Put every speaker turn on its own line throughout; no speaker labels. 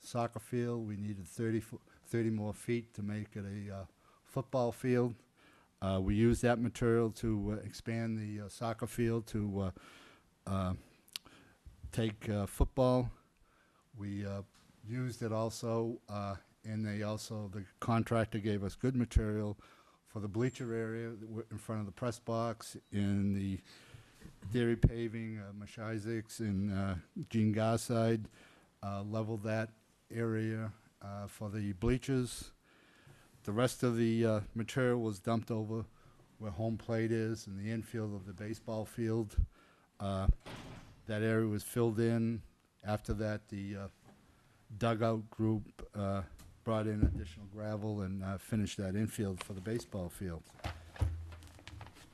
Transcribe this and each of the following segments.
soccer field. We needed 30 more feet to make it a football field. We used that material to expand the soccer field to take football. We used it also, and the contractor gave us good material for the bleacher area in front of the press box, in the dairy paving, Mashizik's and Gene Garside, leveled that area for the bleachers. The rest of the material was dumped over where home plate is in the infield of the baseball field. That area was filled in. After that, the dugout group brought in additional gravel and finished that infield for the baseball field.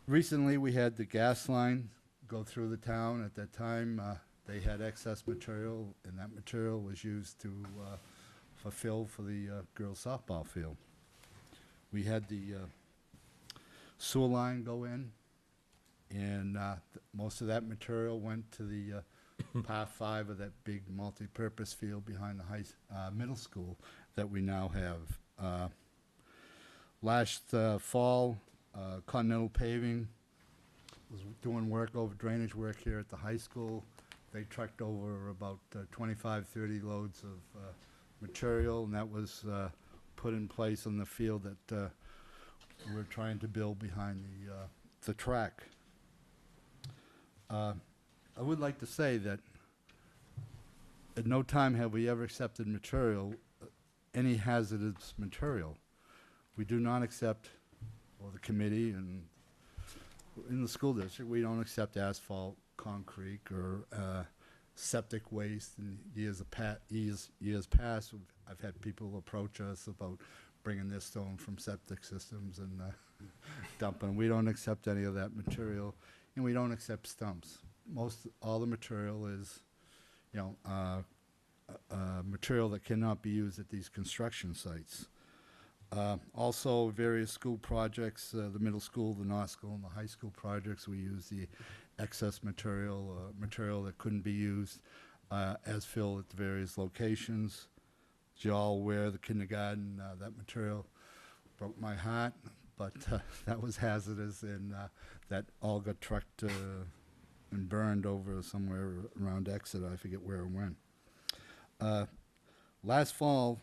Recently, we had the gas line go through the town. At that time, they had excess material, and that material was used to fulfill for the girls' softball field. We had the sewer line go in, and most of that material went to the Part 5 of that big multi-purpose field behind the middle school that we now have. Last fall, Continental Paving was doing drainage work here at the high school. They trucked over about 25, 30 loads of material, and that was put in place on the field that we're trying to build behind the track. I would like to say that at no time have we ever accepted material, any hazardous material. We do not accept, or the committee and in the school district, we don't accept asphalt, concrete, or septic waste. In years past, I've had people approach us about bringing their stone from septic systems and dumping. We don't accept any of that material, and we don't accept stumps. All the material is, material that cannot be used at these construction sites. Also, various school projects, the middle school, the North School, and the high school projects, we use the excess material, material that couldn't be used as fill at the various locations. As you all aware, the kindergarten, that material broke my heart, but that was hazardous, and that all got trucked and burned over somewhere around Exeter. I forget where and when. Last fall,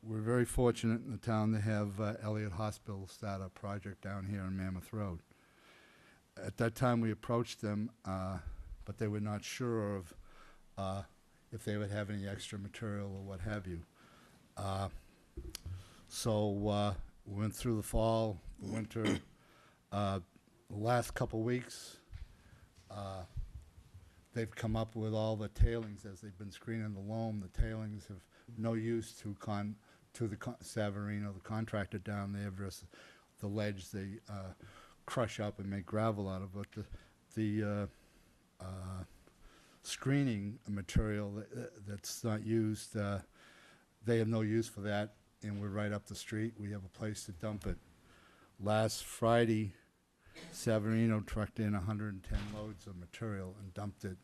we're very fortunate in the town to have Elliott Hospital start a project down here on Mammoth Road. At that time, we approached them, but they were not sure of if they would have any extra material or what have you. So we went through the fall, the winter. The last couple weeks, they've come up with all the tailings as they've been screening the loam. The tailings have no use to the Savarino, the contractor down there, versus the ledge they crush up and make gravel out of. But the screening material that's not used, they have no use for that, and we're right up the street. We have a place to dump it. Last Friday, Savarino trucked in 110 loads of material and dumped it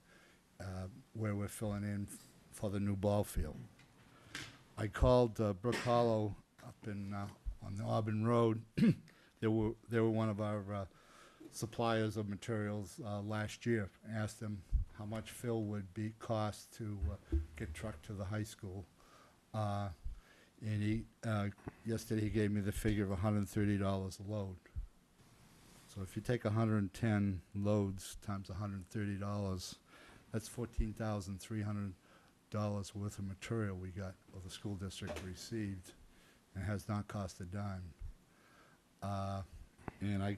where we're filling in for the new ball field. I called Brook Hollow up on the Auburn Road. They were one of our suppliers of materials last year. I asked them how much fill would cost to get trucked to the high school. And yesterday he gave me the figure of $130 a load. So if you take 110 loads times $130, that's $14,300 worth of material we got, or the school district received, and has not cost a dime. And I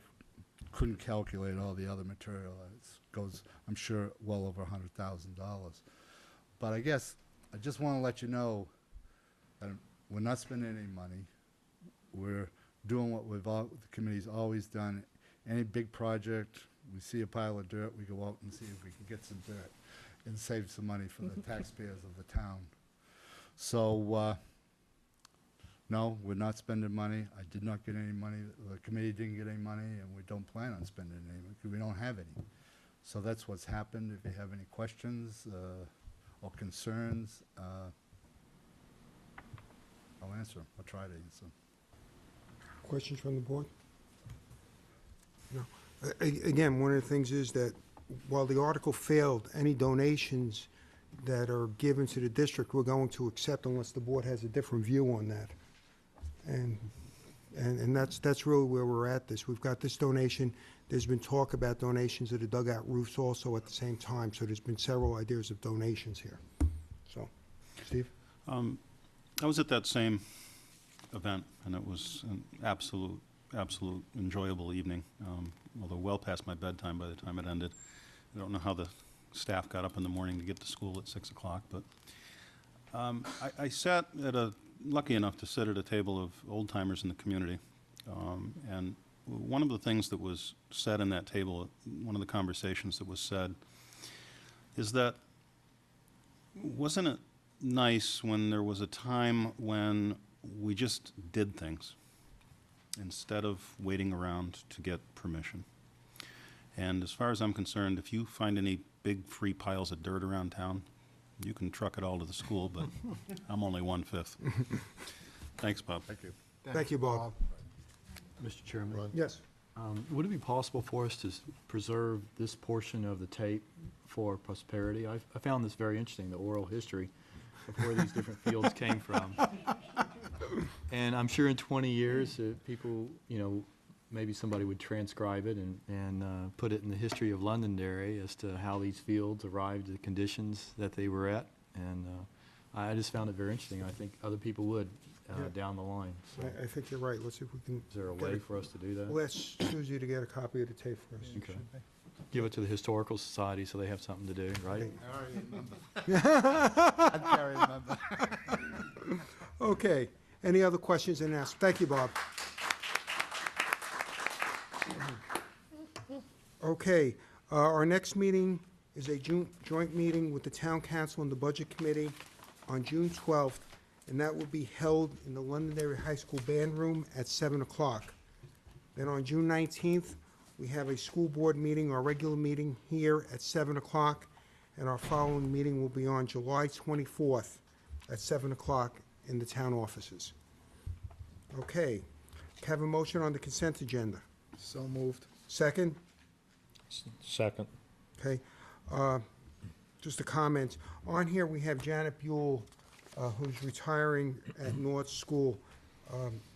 couldn't calculate all the other material. It goes, I'm sure, well over $100,000. But I guess I just want to let you know that we're not spending any money. We're doing what the committee's always done. Any big project, we see a pile of dirt, we go out and see if we can get some dirt and save some money for the taxpayers of the town. So, no, we're not spending money. I did not get any money. The committee didn't get any money, and we don't plan on spending any money because we don't have any. So that's what's happened. If you have any questions or concerns, answer them, or try to answer them.
Questions from the board? No. Again, one of the things is that while the article failed, any donations that are given to the district, we're going to accept unless the board has a different view on that. And that's really where we're at this. We've got this donation. There's been talk about donations of the dugout roofs also at the same time, so there's been several ideas of donations here. So, Steve?
I was at that same event, and it was an absolute enjoyable evening, although well past my bedtime by the time it ended. I don't know how the staff got up in the morning to get to school at 6 o'clock, but I sat lucky enough to sit at a table of old-timers in the community, and one of the things that was said in that table, one of the conversations that was said, is that wasn't it nice when there was a time when we just did things instead of waiting around to get permission? And as far as I'm concerned, if you find any big free piles of dirt around town, you can truck it all to the school, but I'm only 1/5. Thanks, Bob.
Thank you.
Thank you, Bob.
Mr. Chairman,
Yes.
would it be possible for us to preserve this portion of the tape for posterity? I found this very interesting, the oral history of where these different fields came from. And I'm sure in 20 years, people, maybe somebody would transcribe it and put it in the history of Londonderry as to how these fields arrived at the conditions that they were at. And I just found it very interesting. I think other people would down the line. So
I think you're right. Let's see if we can.
is there a way for us to do that?
We'll ask Susie to get a copy of the tape for us.
Okay. Give it to the Historical Society so they have something to do, right?
I already remember.
Okay. Any other questions and answers? Thank you, Bob. Okay. Our next meeting is a joint meeting with the Town Council and the Budget Committee on June 12th, and that will be held in the Londonderry High School Band Room at 7 o'clock. Then on June 19th, we have a school board meeting, our regular meeting here at 7 o'clock, and our following meeting will be on July 24th at 7 o'clock in the town offices. Okay. Have a motion on the consent agenda.
So moved.
Second?
Second.
Okay. Just a comment. On here, we have Janet Buell, who's retiring at North School.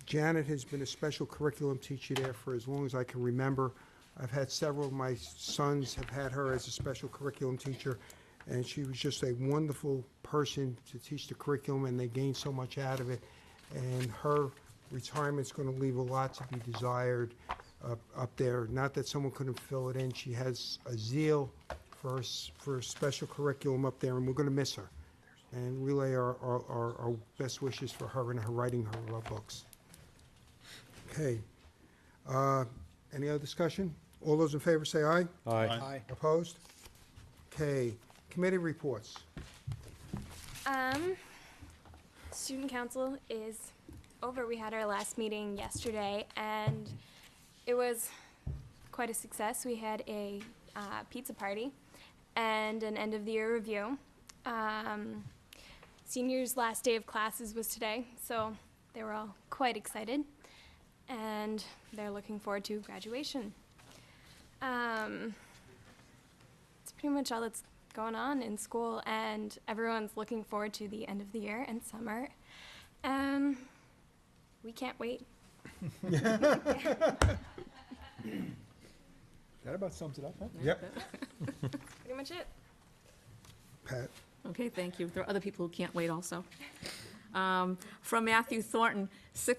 Janet has been a special curriculum teacher there for as long as I can remember. I've had several of my sons have had her as a special curriculum teacher, and she was just a wonderful person to teach the curriculum, and they gained so much out of it. And her retirement's going to leave a lot to be desired up there. Not that someone couldn't fill it in. She has a zeal for special curriculum up there, and we're going to miss her. And relay our best wishes for her and her writing her books. Okay. Any other discussion? All those in favor say aye.
Aye.
Opposed? Okay. Committee reports.
Student council is over. We had our last meeting yesterday, and it was quite a success. We had a pizza party and an end-of-the-year review. Seniors' last day of classes was today, so they were all quite excited, and they're looking forward to graduation. It's pretty much all that's going on in school, and everyone's looking forward to the end of the year and summer. We can't wait.
That about sums it up, huh?
Yep.
Pretty much it.
Pat.
Okay, thank you. There are other people who can't wait also. From Matthew Thornton,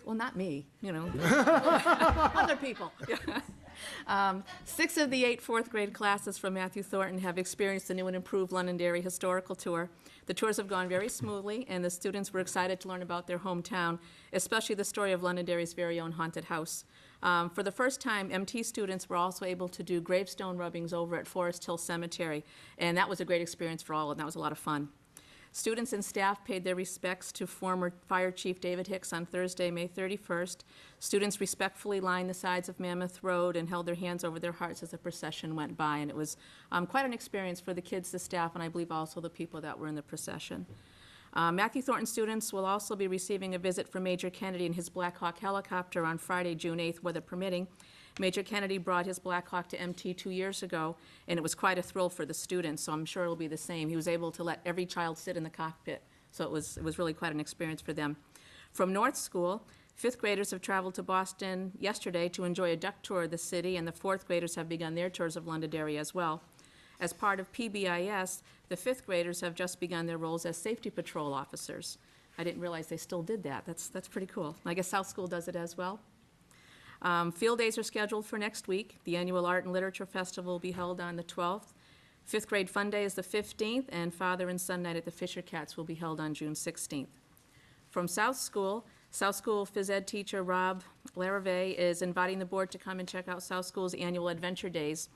well, not me, other people. 6 of the 8 fourth grade classes from Matthew Thornton have experienced the new and improved Londonderry Historical Tour. The tours have gone very smoothly, and the students were excited to learn about their hometown, especially the story of Londonderry's very own haunted house. For the first time, MT students were also able to do gravestone rubbings over at Forest Hill Cemetery, and that was a great experience for all, and that was a lot of fun. Students and staff paid their respects to former Fire Chief David Hicks on Thursday, May 31st. Students respectfully lined the sides of Mammoth Road and held their hands over their hearts as the procession went by, and it was quite an experience for the kids, the staff, and I believe also the people that were in the procession. Matthew Thornton students will also be receiving a visit from Major Kennedy in his Black Hawk helicopter on Friday, June 8th, weather permitting. Major Kennedy brought his Black Hawk to MT 2 years ago, and it was quite a thrill for the students, so I'm sure it'll be the same. He was able to let every child sit in the cockpit, so it was really quite an experience for them. From North School, 5th graders have traveled to Boston yesterday to enjoy a duck tour of the city, and the 4th graders have begun their tours of Londonderry as well. As part of PBIS, the 5th graders have just begun their roles as safety patrol officers. I didn't realize they still did that. That's pretty cool. I guess South School does it as well. Field days are scheduled for next week. The annual Art and Literature Festival will be held on the 12th. 5th grade fun day is the 15th, and Father and Son Night at the Fisher Cats will be held on June 16th. From South School phys ed teacher Rob Larrave is inviting the board to come and check out South School's annual Adventure Days.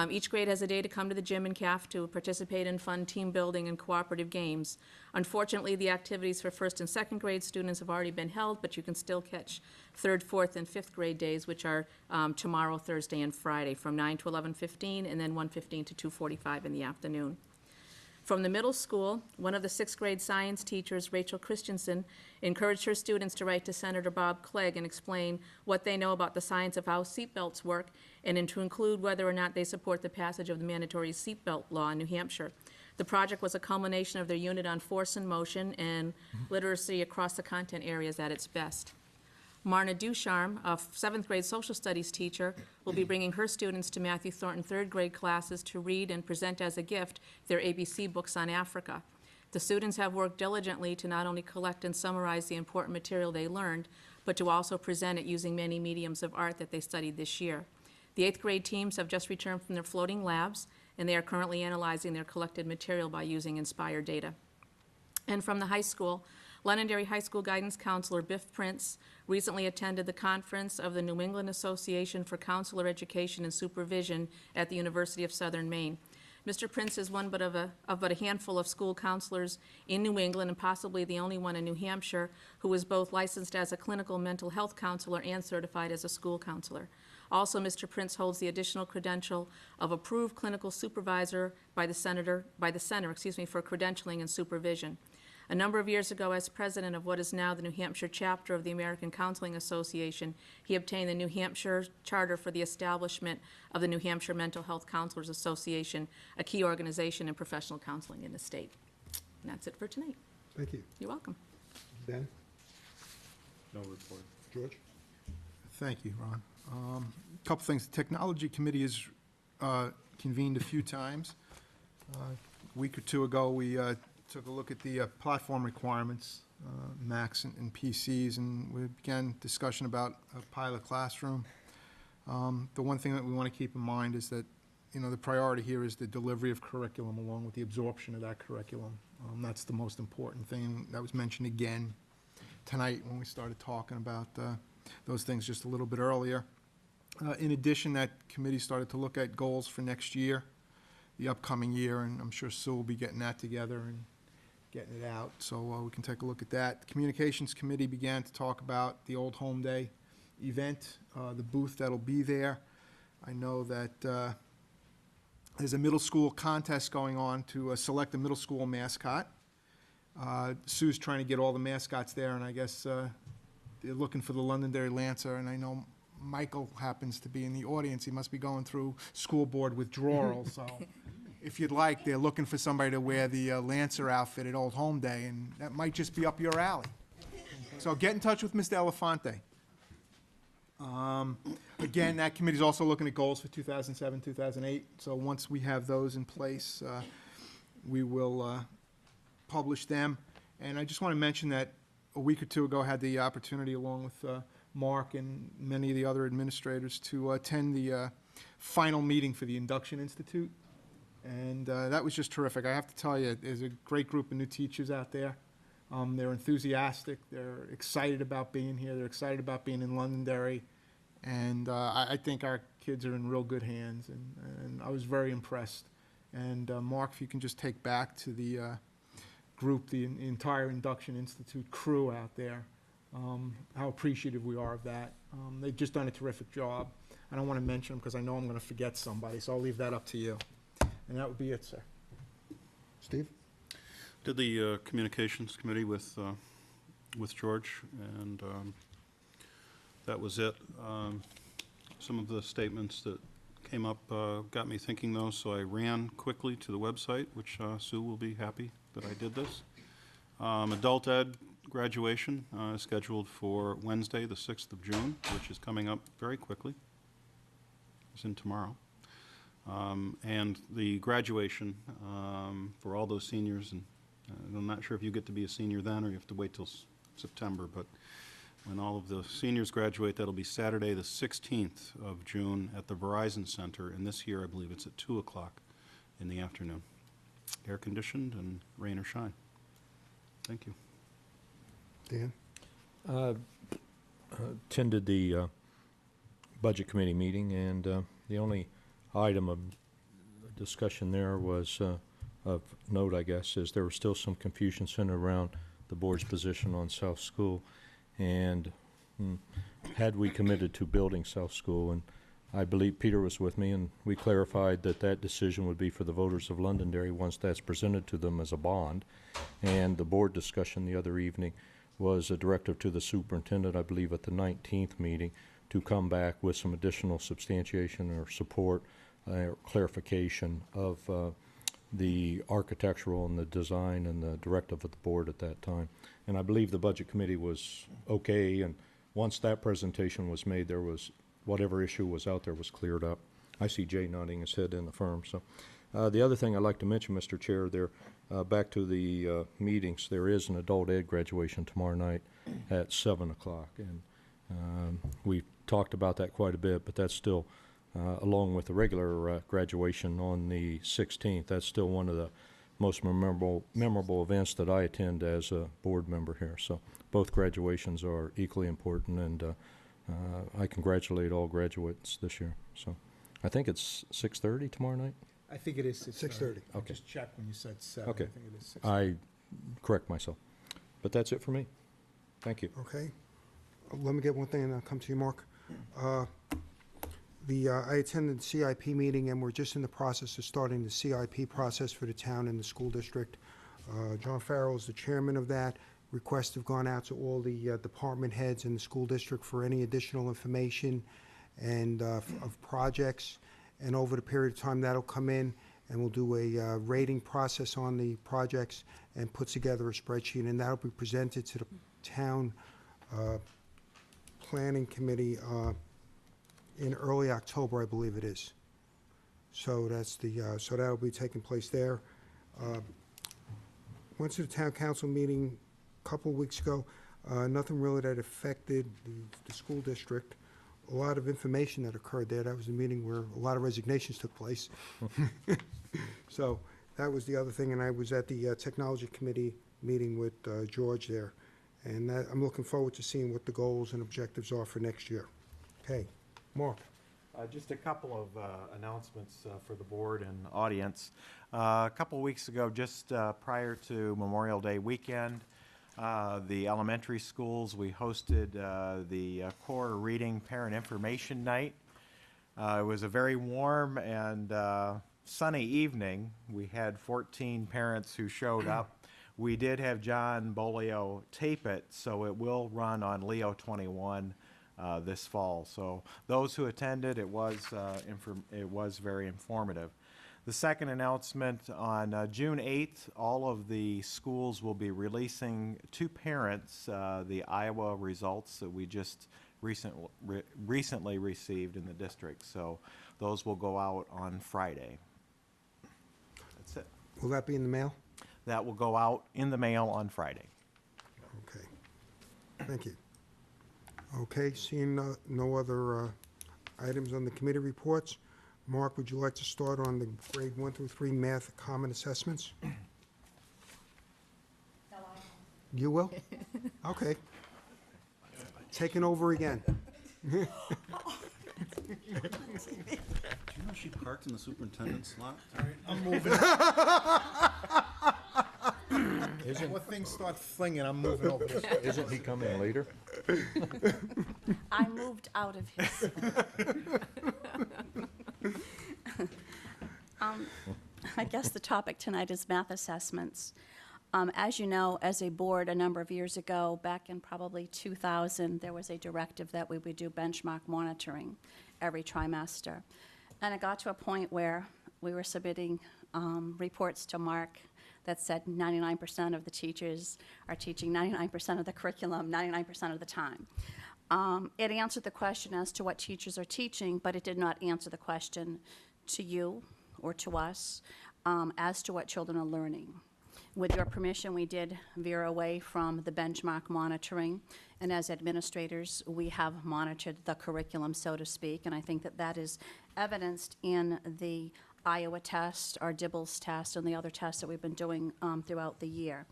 Each grade has a day to come to the gym and CAF to participate in fun team building and cooperative games. Unfortunately, the activities for 1st and 2nd grade students have already been held, but you can still catch 3rd, 4th, and 5th grade days, which are tomorrow, Thursday, and Friday, from 9 to 11:15, and then 1:15 to 2:45 in the afternoon. From the middle school, one of the 6th grade science teachers, Rachel Christensen, encouraged her students to write to Senator Bob Clegg and explain what they know about the science of how seatbelts work, and to include whether or not they support the passage of the mandatory seatbelt law in New Hampshire. The project was a culmination of their unit on force and motion and literacy across the content areas at its best. Marna Ducharme, a 7th grade social studies teacher, will be bringing her students to Matthew Thornton 3rd grade classes to read and present as a gift their ABC books on Africa. The students have worked diligently to not only collect and summarize the important material they learned, but to also present it using many mediums of art that they studied this year. The 8th grade teams have just returned from their floating labs, and they are currently analyzing their collected material by using Inspire data. And from the high school, Londonderry High School Guidance Counselor Biff Prince recently attended the conference of the New England Association for Counselor Education and Supervision at the University of Southern Maine. Mr. Prince is one but a handful of school counselors in New England, and possibly the only one in New Hampshire, who is both licensed as a clinical mental health counselor and certified as a school counselor. Also, Mr. Prince holds the additional credential of approved clinical supervisor by the Center for Credentialing and Supervision. A number of years ago, as president of what is now the New Hampshire chapter of the American Counseling Association, he obtained the New Hampshire charter for the establishment of the New Hampshire Mental Health Counselors Association, a key organization in professional counseling in the state. And that's it for tonight.
Thank you.
You're welcome.
Ben?
No report.
George?
Thank you, Ron. A couple things. The Technology Committee has convened a few times. A week or two ago, we took a look at the platform requirements, Macs and PCs, and we began discussion about a pilot classroom. The one thing that we want to keep in mind is that, the priority here is the delivery of curriculum along with the absorption of that curriculum. That's the most important thing. That was mentioned again tonight when we started talking about those things just a little bit earlier. In addition, that committee started to look at goals for next year, the upcoming year, and I'm sure Sue will be getting that together and getting it out, so we can take a look at that. The Communications Committee began to talk about the Old Home Day event, the booth that'll be there. I know that there's a middle school contest going on to select a middle school mascot. Sue's trying to get all the mascots there, and I guess they're looking for the Londonderry Lancer, and I know Michael happens to be in the audience. He must be going through school board withdrawal, so if you'd like, they're looking for somebody to wear the Lancer outfit at Old Home Day, and that might just be up your alley. So get in touch with Mr. Elefante. Again, that committee's also looking at goals for 2007, 2008, so once we have those in place, we will publish them. And I just want to mention that a week or two ago, I had the opportunity, along with Mark and many of the other administrators, to attend the final meeting for the Induction Institute. And that was just terrific. I have to tell you, there's a great group of new teachers out there. They're enthusiastic. They're excited about being here. They're excited about being in Londonderry. And I think our kids are in real good hands. And I was very impressed. And Mark, if you can just take back to the group, the entire Induction Institute crew out there, how appreciative we are of that. They've just done a terrific job. I don't want to mention them because I know I'm going to forget somebody, so I'll leave that up to you. And that would be it, sir.
Steve?
Did the communications committee with George, and that was it. Some of the statements that came up got me thinking, though, so I ran quickly to the website, which Sue will be happy that I did this. Adult ed graduation is scheduled for Wednesday, the 6th of June, which is coming up very quickly. It's in tomorrow. And the graduation for all those seniors, and I'm not sure if you get to be a senior then or you have to wait till September, but when all of the seniors graduate, that'll be Saturday, the 16th of June at the Verizon Center, and this year I believe it's at 2 o'clock in the afternoon. Air conditioned and rain or shine. Thank you.
Dan?
Attended the Budget Committee meeting, and the only item of discussion there was, of note, I guess, is there was still some confusion centered around the board's position on South School, and had we committed to building South School, and I believe Peter was with me, and we clarified that that decision would be for the voters of Londonderry once that's presented to them as a bond. And the board discussion the other evening was a directive to the superintendent, I believe at the 19th meeting, to come back with some additional substantiation or support or clarification of the architectural and the design and the directive of the board at that time. And I believe the Budget Committee was okay, and once that presentation was made, there was whatever issue was out there was cleared up. I see Jay nodding his head in the firm. So the other thing I'd like to mention, Mr. Chair, there, back to the meetings, there is an adult ed graduation tomorrow night at 7 o'clock. And we've talked about that quite a bit, but that's still, along with the regular graduation on the 16th, that's still one of the most memorable events that I attend as a board member here. So both graduations are equally important, and I congratulate all graduates this year. So I think it's 6:30 tomorrow night?
I think it is
6:30.
I
Okay.
just checked when you said 7.
Okay.
I think it is 6:30.
I correct myself. But that's it for me. Thank you.
Okay. Let me get one thing and I'll come to you, Mark. I attended the CIP meeting, and we're just in the process of starting the CIP process for the town and the school district. John Farrell is the chairman of that. Requests have gone out to all the department heads in the school district for any additional information and of projects. And over the period of time, that'll come in, and we'll do a rating process on the projects and put together a spreadsheet, and that'll be presented to the town planning committee in early October, I believe it is. So that's the so that'll be taking place there. Went to the town council meeting a couple of weeks ago. Nothing really that affected the school district. A lot of information that occurred there. That was a meeting where a lot of resignations took place. So that was the other thing, and I was at the technology committee meeting with George there. And I'm looking forward to seeing what the goals and objectives are for next year. Okay, Mark.
Just a couple of announcements for the board and audience. A couple weeks ago, just prior to Memorial Day weekend, the elementary schools, we hosted the core reading parent information night. It was a very warm and sunny evening. We had 14 parents who showed up. We did have John Bolio tape it, so it will run on Leo 21 this fall. So those who attended, it was very informative. The second announcement, on June 8th, all of the schools will be releasing to parents the Iowa results that we just recently received in the district. So those will go out on Friday. That's it.
Will that be in the mail?
That will go out in the mail on Friday.
Okay. Thank you. Okay, seeing no other items on the committee reports, Mark, would you like to start on the grade 1 through 3 math common assessments? No, you will? Okay. Taking over again.
Do you know she parked in the superintendent's slot?
I'm moving. When things start flinging, I'm moving over this way.
Isn't he coming later?
I moved out of his. I guess the topic tonight is math assessments. As you know, as a board, a number of years ago, back in probably 2000, there was a directive that we would do benchmark monitoring every trimester. And it got to a point where we were submitting reports to Mark that said 99% of the teachers are teaching 99% of the curriculum, 99% of the time. It answered the question as to what teachers are teaching, but it did not answer the question to you or to us as to what children are learning. With your permission, we did veer away from the benchmark monitoring, and as administrators, we have monitored the curriculum, so to speak, and I think that that is evidenced in the Iowa test, our Dibbles test, and the other tests that we've been doing throughout the year.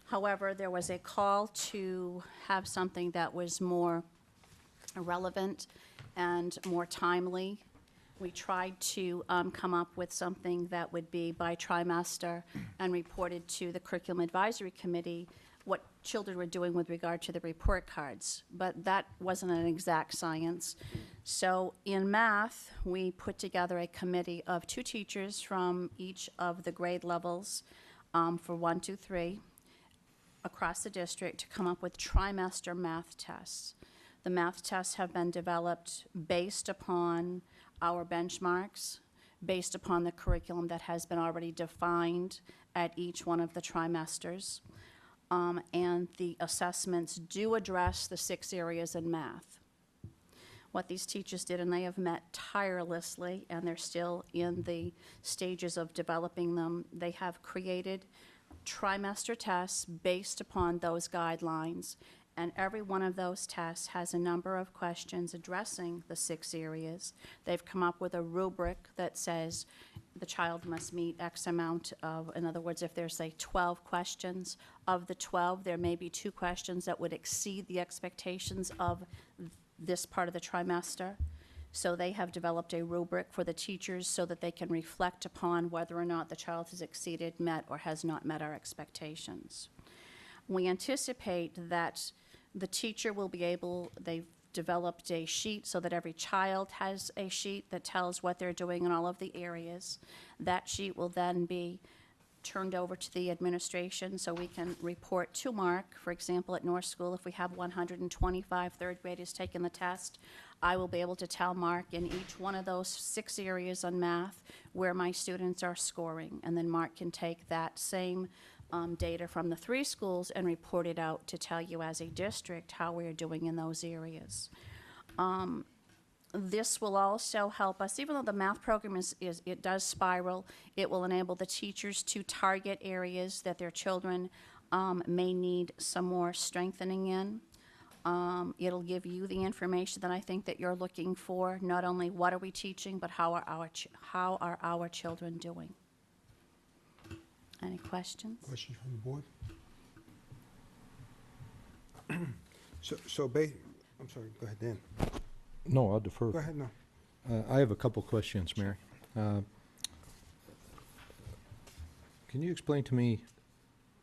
However, there was a call to have something that was more relevant and more timely. We tried to come up with something that would be by trimester and reported to the Curriculum Advisory Committee what children were doing with regard to the report cards, but that wasn't an exact science. So in math, we put together a committee of 2 teachers from each of the grade levels for 1, 2, 3 across the district to come up with trimester math tests. The math tests have been developed based upon our benchmarks, based upon the curriculum that has been already defined at each one of the trimesters. And the assessments do address the 6 areas in math. What these teachers did, and they have met tirelessly, and they're still in the stages of developing them, they have created trimester tests based upon those guidelines, and every one of those tests has a number of questions addressing the 6 areas. They've come up with a rubric that says the child must meet X amount of, in other words, if there's, say, 12 questions, of the 12, there may be 2 questions that would exceed the expectations of this part of the trimester. So they have developed a rubric for the teachers so that they can reflect upon whether or not the child has exceeded, met, or has not met our expectations. We anticipate that the teacher will be able, they've developed a sheet so that every child has a sheet that tells what they're doing in all of the areas. That sheet will then be turned over to the administration so we can report to Mark. For example, at North School, if we have 125 third graders taking the test, I will be able to tell Mark in each one of those 6 areas on math where my students are scoring. And then Mark can take that same data from the 3 schools and report it out to tell you as a district how we're doing in those areas. This will also help us, even though the math program it does spiral, it will enable the teachers to target areas that their children may need some more strengthening in. It'll give you the information that I think that you're looking for, not only what are we teaching, but how are our children doing. Any questions?
Questions from the board? I'm sorry, go ahead, Dan.
No, I'll defer.
Go ahead, no.
I have a couple questions, Mary. Can you explain to me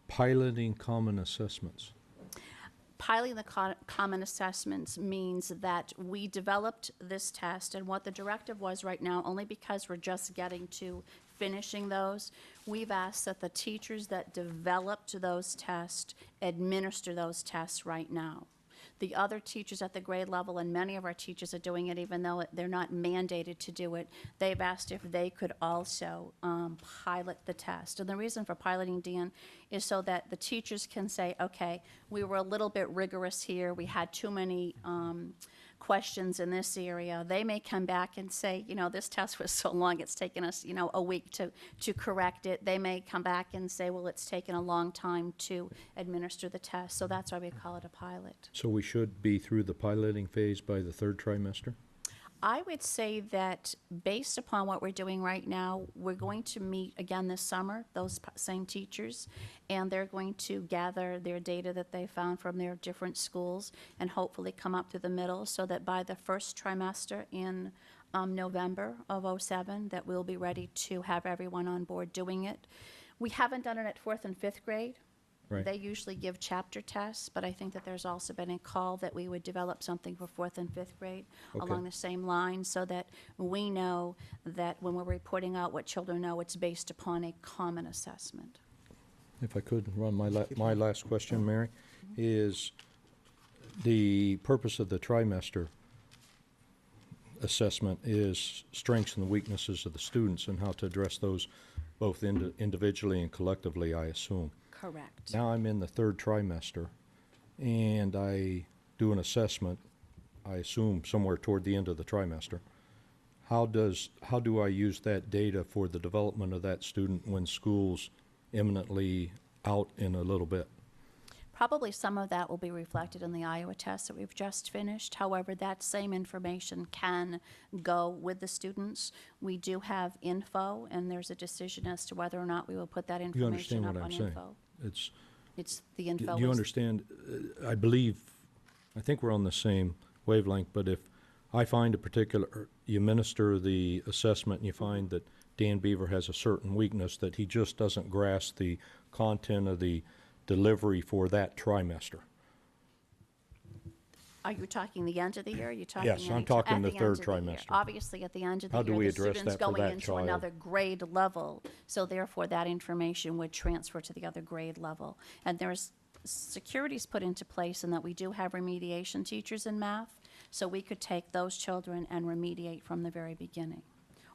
piloting common assessments?
Piloting the common assessments means that we developed this test, and what the directive was right now, only because we're just getting to finishing those, we've asked that the teachers that developed those tests administer those tests right now. The other teachers at the grade level, and many of our teachers are doing it even though they're not mandated to do it, they've asked if they could also pilot the test. And the reason for piloting, Dan, is so that the teachers can say, okay, we were a little bit rigorous here, we had too many questions in this area. They may come back and say, you know, this test was so long, it's taken us, you know, a week to correct it. They may come back and say, well, it's taken a long time to administer the test. So that's why we call it a pilot.
So we should be through the piloting phase by the 3rd trimester?
I would say that based upon what we're doing right now, we're going to meet again this summer, those same teachers, and they're going to gather their data that they found from their different schools and hopefully come up to the middle so that by the 1st trimester in November of '07, that we'll be ready to have everyone on board doing it. We haven't done it at 4th and 5th grade.
Right.
They usually give chapter tests, but I think that there's also been a call that we would develop something for 4th and 5th grade
Okay.
along the same lines so that we know that when we're reporting out what children know, it's based upon a common assessment.
if I could run my last question, Mary, is the purpose of the trimester assessment is strengths and weaknesses of the students and how to address those both individually and collectively, I assume.
Correct.
Now I'm in the third trimester, and I do an assessment, I assume somewhere toward the end of the trimester. How do I use that data for the development of that student when school's imminently out in a little bit?
Probably some of that will be reflected in the Iowa test that we've just finished. However, that same information can go with the students. We do have info, and there's a decision as to whether or not we will put that
You
information
understand
up
what
on
I'm saying?
info. It's the
Do
info.
you
is-
understand? I think we're on the same wavelength, but if I find a particular, you minister the assessment and you find that Dan Beaver has a certain weakness, that he just doesn't grasp the content of the delivery for that trimester.
Are you talking the end of the year? Are you talking
Yes, I'm
any
talking
at
the
end
third
of the year?
trimester.
Obviously, at the end of the
How do
year,
we
the
address
student's
that for
going
that
into
child?
another grade level, so therefore that information would transfer to the other grade level. And there's securities put into place in that we do have remediation teachers in math, so we could take those children and remediate from the very beginning.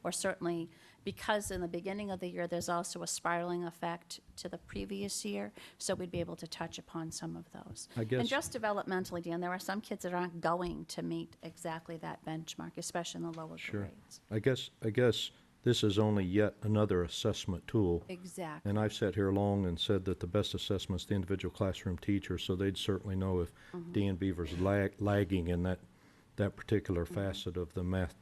Or certainly, because in the beginning of the year, there's also a spiraling effect to the previous year, so we'd be able to touch upon some of those.
I guess-
And just developmentally, Dan, there are some kids that aren't going to meet exactly that benchmark, especially in the lower
Sure.
grades.
I guess this is only yet another assessment tool.
Exactly.
And I've sat here long and said that the best assessment's the individual classroom teacher, so they'd certainly know if Dan Beaver's lagging in that particular facet of the math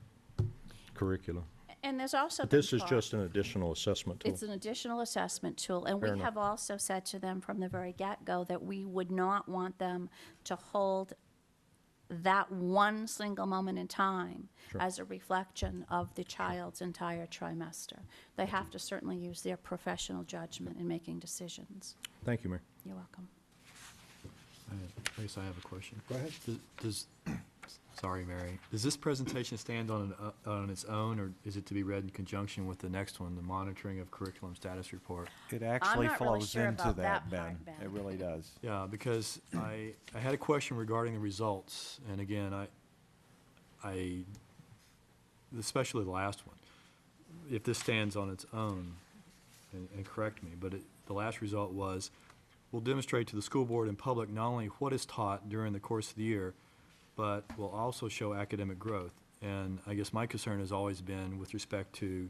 curriculum.
And there's also
But
been
this is
talk-
just an additional assessment tool.
It's an additional assessment tool, and
Fair
we
enough.
have also said to them from the very get-go that we would not want them to hold that one single moment in time
Sure.
as a reflection of the child's entire trimester. They have to certainly use their professional judgment in making decisions.
Thank you, Mary.
You're welcome.
I guess I have a question.
Go ahead.
Sorry, Mary. Does this presentation stand on its own, or is it to be read in conjunction with the next one, the monitoring of curriculum status report?
It actually
not really
flows
sure
into
about
that,
that
Ben.
part, Ben.
It really does.
Yeah, because I had a question regarding the results, and again, especially the last one, if this stands on its own, and correct me, but the last result was, will demonstrate to the school board and public not only what is taught during the course of the year, but will also show academic growth. And I guess my concern has always been with respect to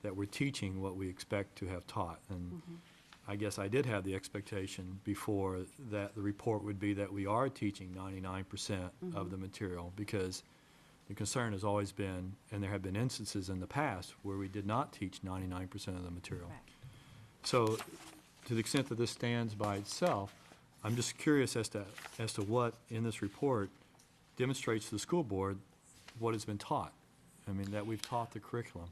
that we're teaching what we expect to have taught. And I guess I did have the expectation before that the report would be that we are teaching 99% of the material, because the concern has always been, and there have been instances in the past where we did not teach 99% of the material.
Correct.
So, to the extent that this stands by itself, I'm just curious as to what in this report demonstrates to the school board what has been taught. I mean, that we've taught the curriculum.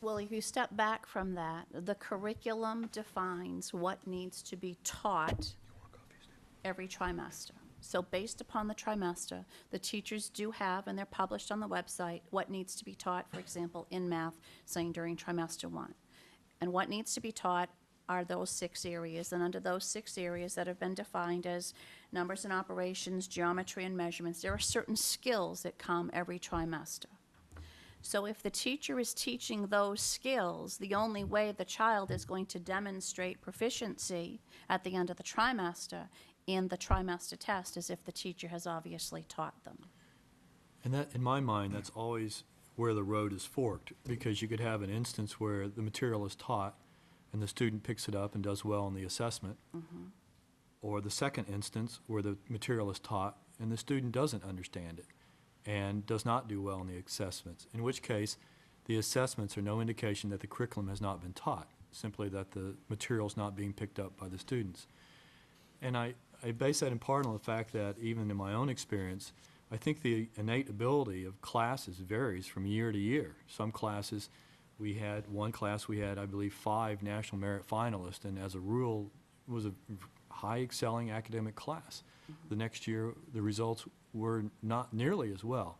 Well, if you step back from that, the curriculum defines what needs to be taught every trimester. So based upon the trimester, the teachers do have, and they're published on the website, what needs to be taught, for example, in math, saying during trimester 1. And what needs to be taught are those 6 areas. And under those 6 areas that have been defined as numbers and operations, geometry and measurements, there are certain skills that come every trimester. So if the teacher is teaching those skills, the only way the child is going to demonstrate proficiency at the end of the trimester in the trimester test is if the teacher has obviously taught them.
And that, in my mind, that's always where the road is forked, because you could have an instance where the material is taught and the student picks it up and does well in the assessment. Or the second instance where the material is taught and the student doesn't understand it and does not do well in the assessments, in which case the assessments are no indication that the curriculum has not been taught, simply that the material is not being picked up by the students. And I base that in part on the fact that even in my own experience, I think the innate ability of classes varies from year to year. Some classes, one class we had, I believe, 5 national merit finalists, and as a rule, it was a high excelling academic class. The next year, the results were not nearly as well.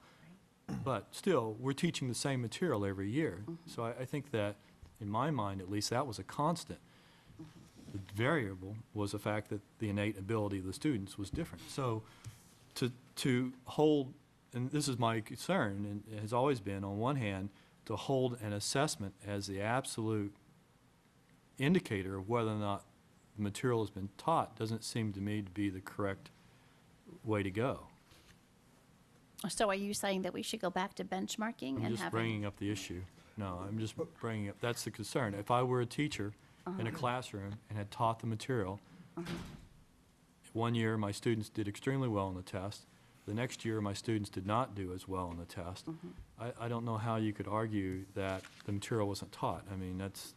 But still, we're teaching the same material every year. So I think that, in my mind at least, that was a constant. The variable was the fact that the innate ability of the students was different. So to hold, and this is my concern, and it has always been, on one hand, to hold an assessment as the absolute indicator of whether or not the material has been taught doesn't seem to me to be the correct way to go.
So are you saying that we should go back to benchmarking
I'm
and
just
having?
bringing up the issue. No, I'm just bringing up, that's the concern. If I were a teacher in a classroom and had taught the material, one year my students did extremely well on the test. The next year my students did not do as well on the test. I don't know how you could argue that the material wasn't taught. I mean, that's,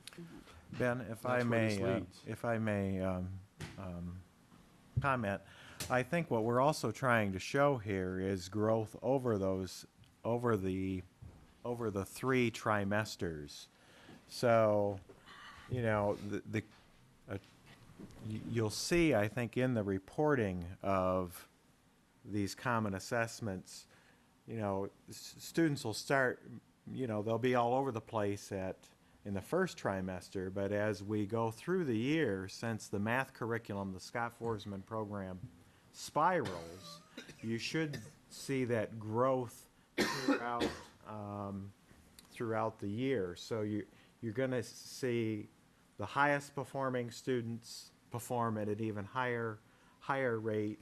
Ben,
That's where this leads.
if I may comment, I think what we're also trying to show here is growth over the 3 trimesters. So, you know, you'll see, I think, in the reporting of these common assessments, you know, students will start, you know, they'll be all over the place in the first trimester, but as we go through the year, since the math curriculum, the Scott Forsman program, spirals, you should see that growth throughout the year. So you're going to see the highest performing students perform at an even higher rate.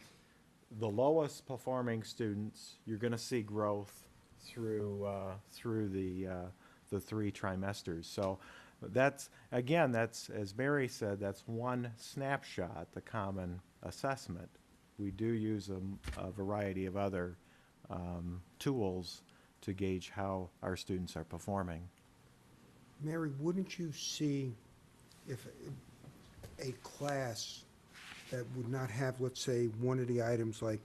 The lowest performing students, you're going to see growth through the 3 trimesters. So that's, again, that's, as Barry said, that's one snapshot, the common assessment. We do use a variety of other tools to gauge how our students are performing.
Mary, wouldn't you see if a class that would not have, let's say, one of the items like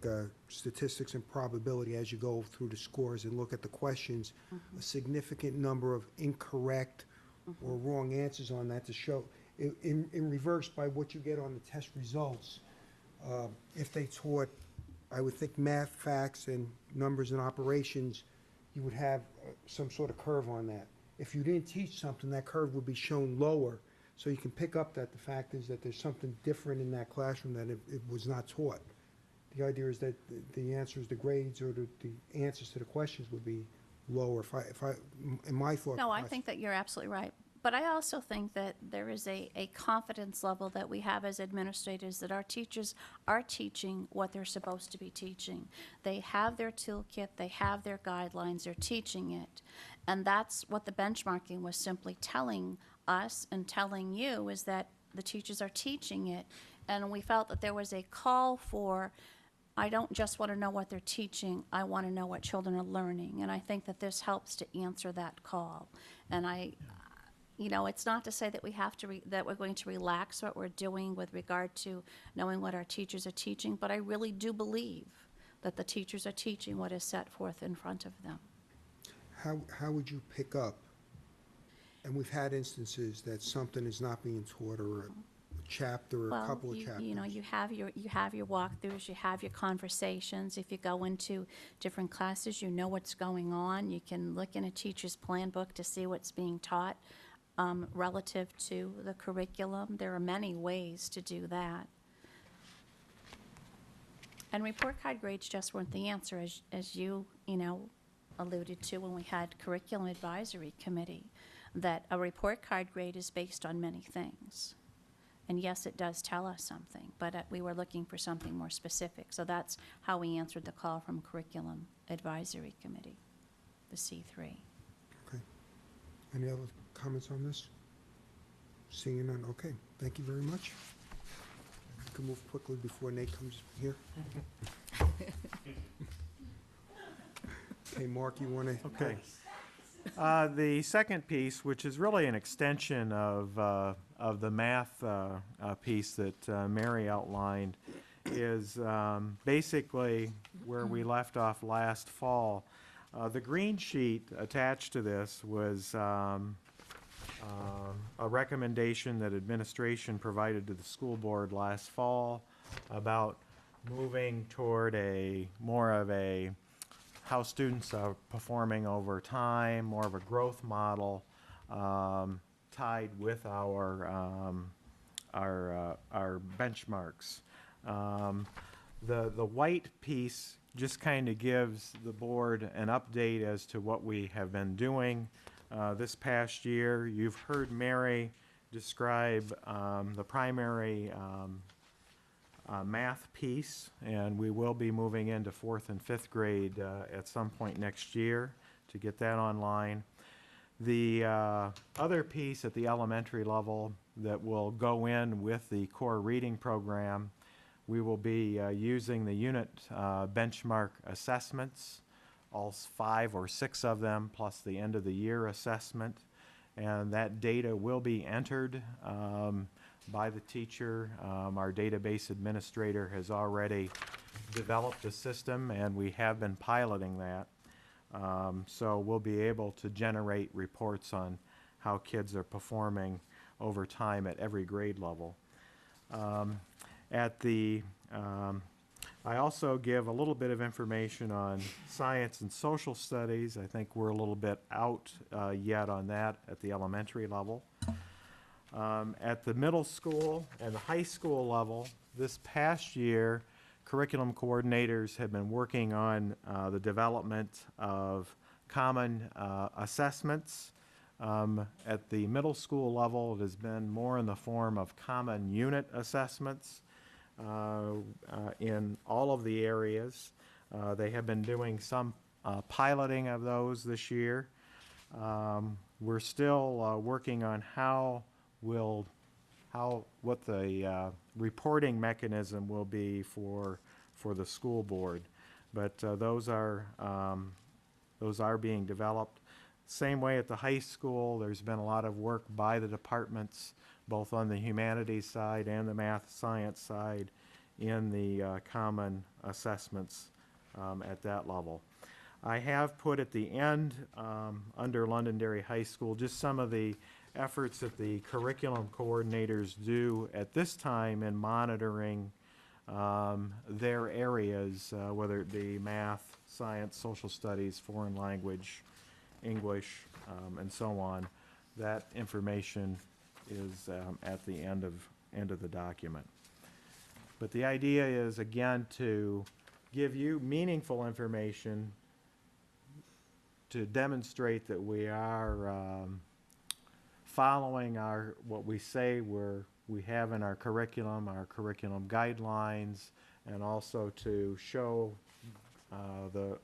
statistics and probability as you go through the scores and look at the questions, a significant number of incorrect or wrong answers on that to show, in reverse by what you get on the test results, if they taught, I would think, math, facts, and numbers and operations, you would have some sort of curve on that. If you didn't teach something, that curve would be shown lower. So you can pick up that the fact is that there's something different in that classroom that it was not taught. The idea is that the answers, the grades, or the answers to the questions would be lower. If I, in my thought.
No, I
process.
think that you're absolutely right. But I also think that there is a confidence level that we have as administrators that our teachers are teaching what they're supposed to be teaching. They have their toolkit, they have their guidelines, they're teaching it. And that's what the benchmarking was simply telling us and telling you, is that the teachers are teaching it. And we felt that there was a call for, I don't just want to know what they're teaching, I want to know what children are learning. And I think that this helps to answer that call. And you know, it's not to say that we have to, that we're going to relax what we're doing with regard to knowing what our teachers are teaching, but I really do believe that the teachers are teaching what is set forth in front of them.
How would you pick up, and we've had instances that something is not being taught, or a chapter or a couple of chapters.
You know, you have your walkthroughs, you have your conversations. If you go into different classes, you know what's going on. You can look in a teacher's plan book to see what's being taught relative to the curriculum. There are many ways to do that. And report card grades just weren't the answer, as you know, alluded to when we had Curriculum Advisory Committee, that a report card grade is based on many things. And yes, it does tell us something, but we were looking for something more specific. So that's how we answered the call from Curriculum Advisory Committee, the C3.
Okay. Any other comments on this? Seeing none, okay. Thank you very much. We can move quickly before Nate comes here. Okay, Mark, you want to?
Okay. The second piece, which is really an extension of the math piece that Mary outlined, is basically where we left off last fall. The green sheet attached to this was a recommendation that administration provided to the school board last fall about moving toward more of a how students are performing over time, more of a growth model tied with our our benchmarks. The white piece just kind of gives the board an update as to what we have been doing this past year. You've heard Mary describe the primary math piece, and we will be moving into 4th and 5th grade at some point next year to get that online. The other piece at the elementary level that will go in with the core reading program, we will be using the unit benchmark assessments, all 5 or 6 of them, plus the end of the year assessment. And that data will be entered by the teacher. Our database administrator has already developed a system, and we have been piloting that. So we'll be able to generate reports on how kids are performing over time at every grade level. I also give a little bit of information on science and social studies. I think we're a little bit out yet on that at the elementary level. At the middle school and the high school level, this past year, curriculum coordinators have been working on the development of common assessments. At the middle school level, it has been more in the form of common unit assessments in all of the areas. They have been doing some piloting of those this year. We're still working on what the reporting mechanism will be for the school board, but those are being developed. Same way at the high school, there's been a lot of work by the departments, both on the humanities side and the math science side, in the common assessments at that level. I have put at the end, under Londonderry High School, just some of the efforts that the curriculum coordinators do at this time in monitoring their areas, whether it be math, science, social studies, foreign language, English, and so on. That information is at the end of the document. But the idea is, again, to give you meaningful information to demonstrate that we are following what we say we have in our curriculum guidelines, and also to show the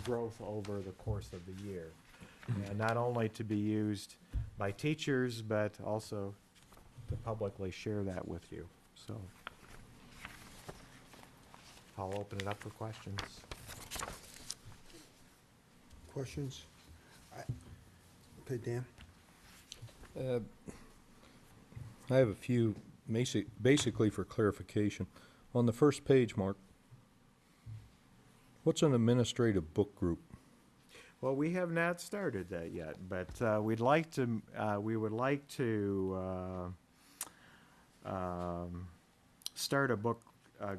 growth over the course of the year. And not only to be used by teachers, but also to publicly share that with you. So I'll open it up for questions.
Questions? Okay, Dan?
I have a few, basically for clarification. On the first page, Mark, what's an administrative book group?
Well, we have not started that yet, but we would like to start a book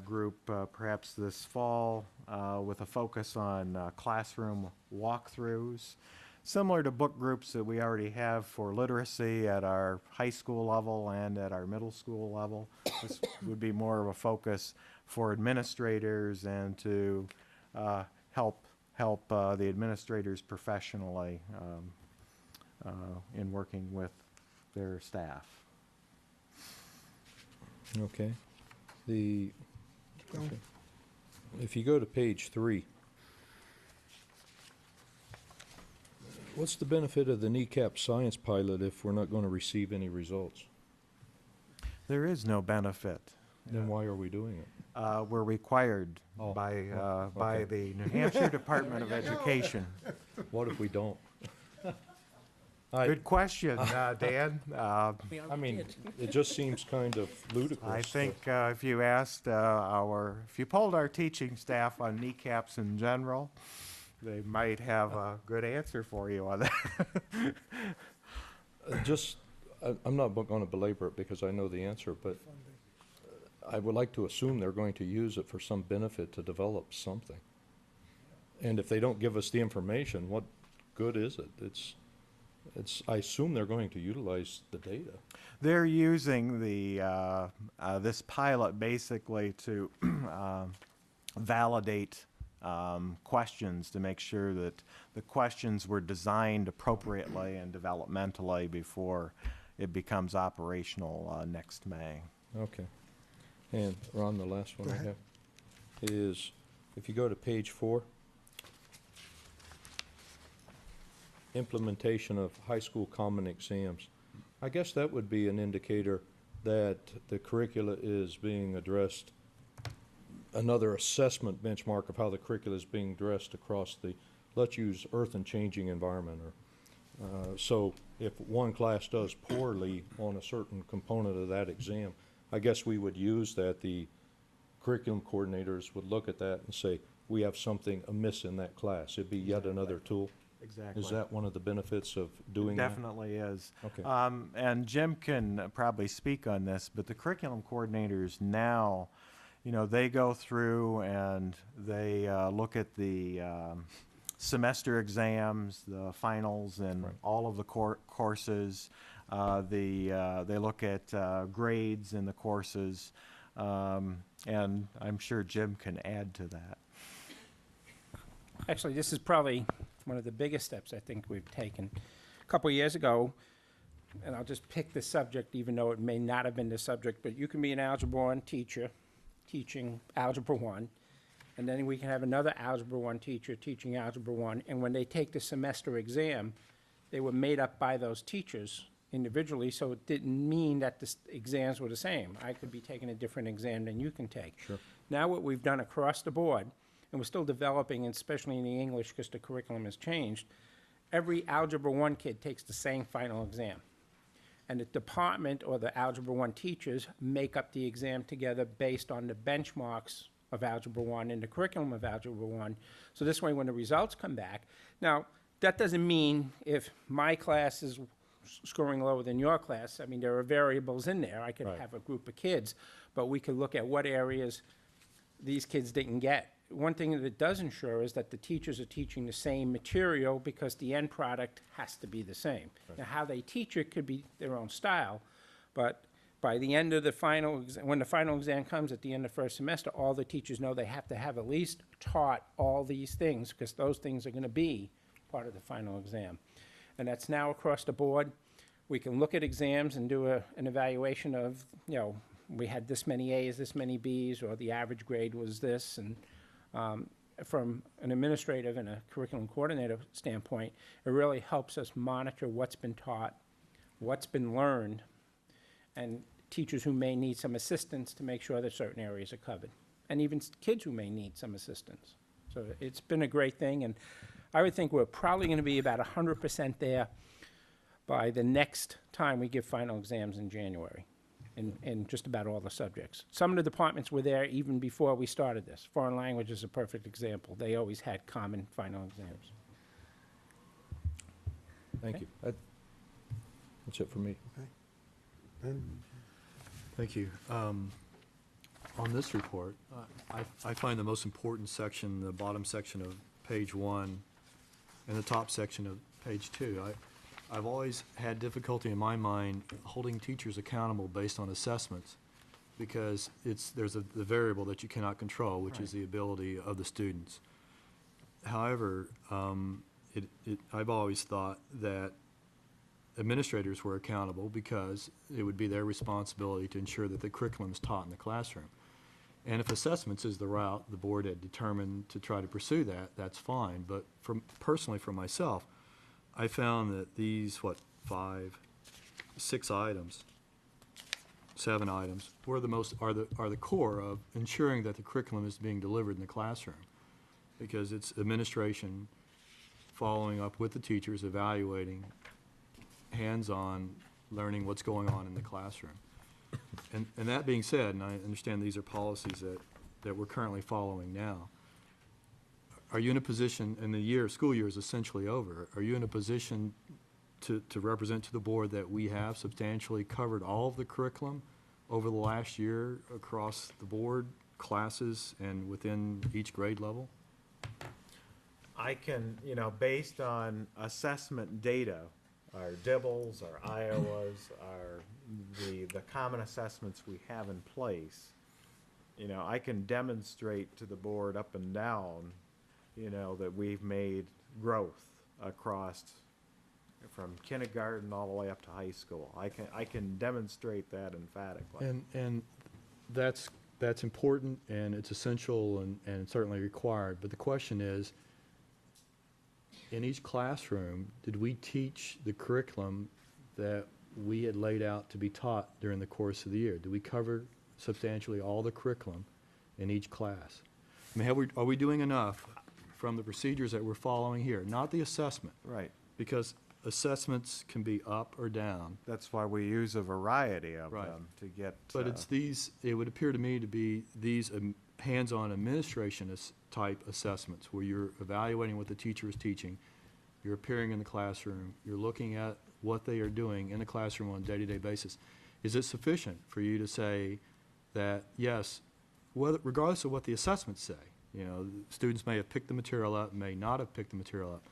group perhaps this fall with a focus on classroom walkthroughs, similar to book groups that we already have for literacy at our high school level and at our middle school level. This would be more of a focus for administrators and to help the administrators professionally in working with their staff.
Okay.
Go.
If you go to page 3, what's the benefit of the kneecap science pilot if we're not going to receive any results?
There is no benefit.
Then why are we doing it?
We're required
Oh.
by
Okay.
the New Hampshire Department of Education.
What if we don't?
Good question, Dan.
I mean, it just seems kind of ludicrous.
I think if you asked if you polled our teaching staff on kneecaps in general, they might have a good answer for you on that.
I'm not going to belabor it because I know the answer, but I would like to assume they're going to use it for some benefit to develop something. And if they don't give us the information, what good is it? I assume they're going to utilize the data.
They're using this pilot basically to validate questions, to make sure that the questions were designed appropriately and developmentally before it becomes operational next May.
Okay. And Ron, the last one
Go
I
ahead.
have is, if you go to page 4, implementation of high school common exams. I guess that would be an indicator that the curricula is being addressed, another assessment benchmark of how the curricula is being addressed across the, let's use earth and changing environment. Or so if one class does poorly on a certain component of that exam, I guess we would use that. The curriculum coordinators would look at that and say, we have something amiss in that class. It'd be yet another tool.
Exactly.
Is that one of the benefits of doing that?
Definitely is.
Okay.
And Jim can probably speak on this, but the curriculum coordinators now, you know, they go through and they look at the semester exams, the finals, and
Right.
all of the courses. They look at grades in the courses, and I'm sure Jim can add to that.
Actually, this is probably one of the biggest steps I think we've taken. A couple of years ago, and I'll just pick the subject even though it may not have been the subject, but you can be an Algebra 1 teacher teaching Algebra 1, and then we can have another Algebra 1 teacher teaching Algebra 1, and when they take the semester exam, they were made up by those teachers individually, so it didn't mean that the exams were the same. I could be taking a different exam than you can take.
Sure.
Now what we've done across the board, and we're still developing, and especially in the English because the curriculum has changed, every Algebra 1 kid takes the same final exam. And the department or the Algebra 1 teachers make up the exam together based on the benchmarks of Algebra 1 and the curriculum of Algebra 1. So this way, when the results come back, now, that doesn't mean if my class is scoring lower than your class, I mean, there are variables in there. I could
Right.
have a group of kids, but we could look at what areas these kids didn't get. One thing that it does ensure is that the teachers are teaching the same material because the end product has to be the same. Now, how they teach it could be their own style, but by the end of the final, when the final exam comes at the end of first semester, all the teachers know they have to have at least taught all these things because those things are going to be part of the final exam. And that's now across the board. We can look at exams and do an evaluation of, you know, we had this many A's, this many B's, or the average grade was this, and from an administrative and a curriculum coordinator standpoint, it really helps us monitor what's been taught, what's been learned, and teachers who may need some assistance to make sure that certain areas are covered, and even kids who may need some assistance. So it's been a great thing, and I would think we're probably going to be about 100% there by the next time we give final exams in January. In just about all the subjects. Some of the departments were there even before we started this. Foreign language is a perfect example. They always had common final exams.
Thank you. That's it for me.
Ben?
Thank you. On this report, I find the most important section, the bottom section of page 1 and the top section of page 2. I've always had difficulty in my mind holding teachers accountable based on assessments because there's the variable that you cannot control, which is the ability of the students. However, I've always thought that administrators were accountable because it would be their responsibility to ensure that the curriculum is taught in the classroom. And if assessments is the route the board had determined to try to pursue that, that's fine. But personally for myself, I found that these, 6 items, 7 items, are the core of ensuring that the curriculum is being delivered in the classroom. Because it's administration following up with the teachers, evaluating, hands-on, learning what's going on in the classroom. And that being said, and I understand these are policies that we're currently following now, are you in a position, and the school year is essentially over, are you in a position to represent to the board that we have substantially covered all of the curriculum over the last year across the board, classes, and within each grade level?
I can, based on assessment data, our DIBELs, our Iowas, the common assessments we have in place, you know, I can demonstrate to the board up and down, you know, that we've made growth across from kindergarten all the way up to high school. I can demonstrate that emphatically.
And that's important, and it's essential, and certainly required. But the question is, in each classroom, did we teach the curriculum that we had laid out to be taught during the course of the year? Did we cover substantially all the curriculum in each class? I mean, are we doing enough from the procedures that we're following here? Not the assessment,
Right.
because assessments can be up or down.
That's why we use a variety of
Right.
them to get.
But it's these, it would appear to me to be these hands-on administration type assessments, where you're evaluating what the teacher is teaching, you're appearing in the classroom, you're looking at what they are doing in the classroom on a day-to-day basis. Is it sufficient for you to say that, yes, regardless of what the assessments say, you know, students may have picked the material up, may not have picked the material up,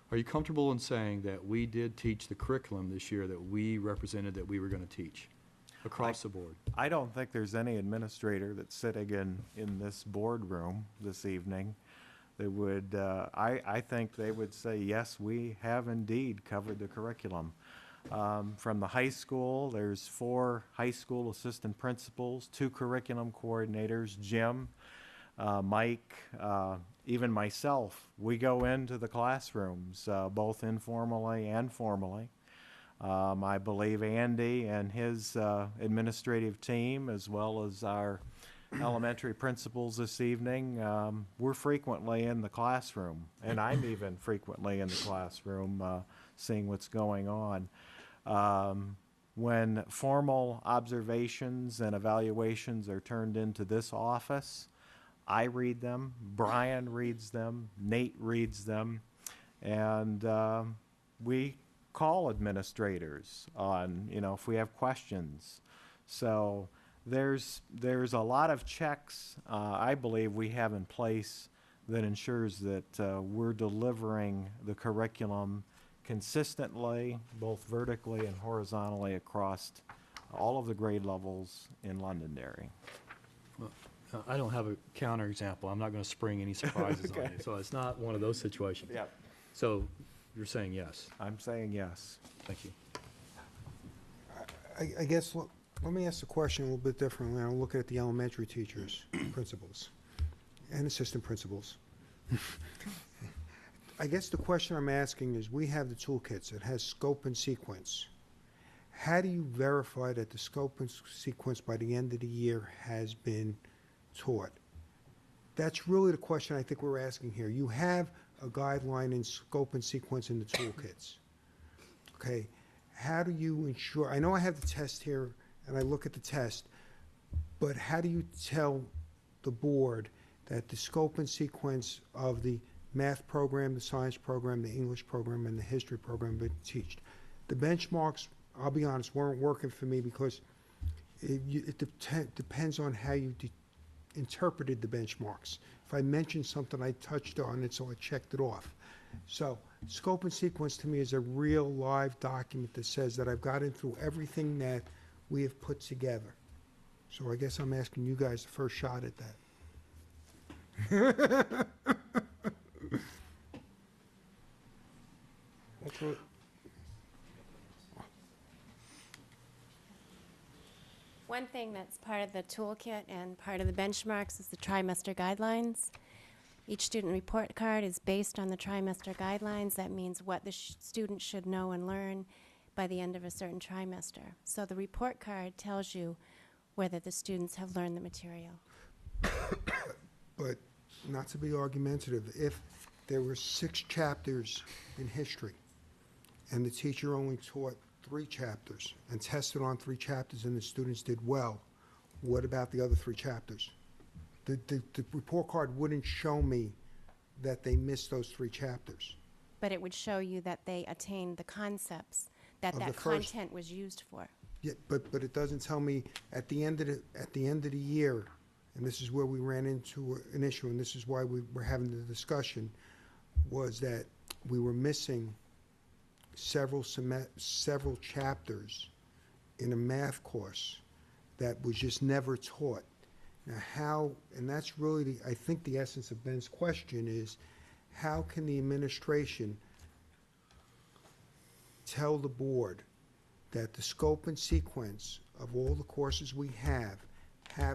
are you comfortable in saying that we did teach the curriculum this year that we represented that we were going to teach across the board?
I don't think there's any administrator that's sitting in this boardroom this evening that would, I think they would say, yes, we have indeed covered the curriculum. From the high school, there's 4 high school assistant principals, 2 curriculum coordinators, Jim, Mike, even myself. We go into the classrooms, both informally and formally. I believe Andy and his administrative team, as well as our elementary principals this evening, we're frequently in the classroom, and I'm even frequently in the classroom seeing what's going on. When formal observations and evaluations are turned into this office, I read them, Brian reads them, Nate reads them, and we call administrators on, you know, if we have questions. So there's a lot of checks I believe we have in place that ensures that we're delivering the curriculum consistently, both vertically and horizontally across all of the grade levels in Londonderry.
I don't have a counterexample. I'm not going to spring any surprises on you. So it's not one of those situations.
Yeah,
So you're saying yes.
I'm saying yes.
Thank you.
I guess, let me ask the question a little bit differently. I'll look at the elementary teachers, principals, and assistant principals. I guess the question I'm asking is, we have the toolkits. It has scope and sequence. How do you verify that the scope and sequence by the end of the year has been taught? That's really the question I think we're asking here. You have a guideline in scope and sequence in the toolkits. Okay, how do you ensure, I know I have the test here and I look at the test, but how do you tell the board that the scope and sequence of the math program, the science program, the English program, and the history program been taught? The benchmarks, I'll be honest, weren't working for me because it depends on how you interpreted the benchmarks. If I mentioned something, I touched on it, so I checked it off. So scope and sequence to me is a real live document that says that I've gotten through everything that we have put together. So I guess I'm asking you guys the first shot at that. That's what,
One thing that's part of the toolkit and part of the benchmarks is the trimester guidelines. Each student report card is based on the trimester guidelines. That means what the student should know and learn by the end of a certain trimester. So the report card tells you whether the students have learned the material.
but not to be argumentative, if there were 6 chapters in history and the teacher only taught 3 chapters and tested on 3 chapters and the students did well, what about the other 3 chapters? The report card wouldn't show me that they missed those 3 chapters.
But it would show you that they attained the concepts that
Of
that
the first-
content was used for.
Yeah, but it doesn't tell me at the end of the year, and this is where we ran into an issue, and this is why we were having the discussion, was that we were missing several chapters in a math course that was just never taught. Now, how, and that's really, I think the essence of Ben's question is, how can the administration tell the board that the scope and sequence of all the courses we have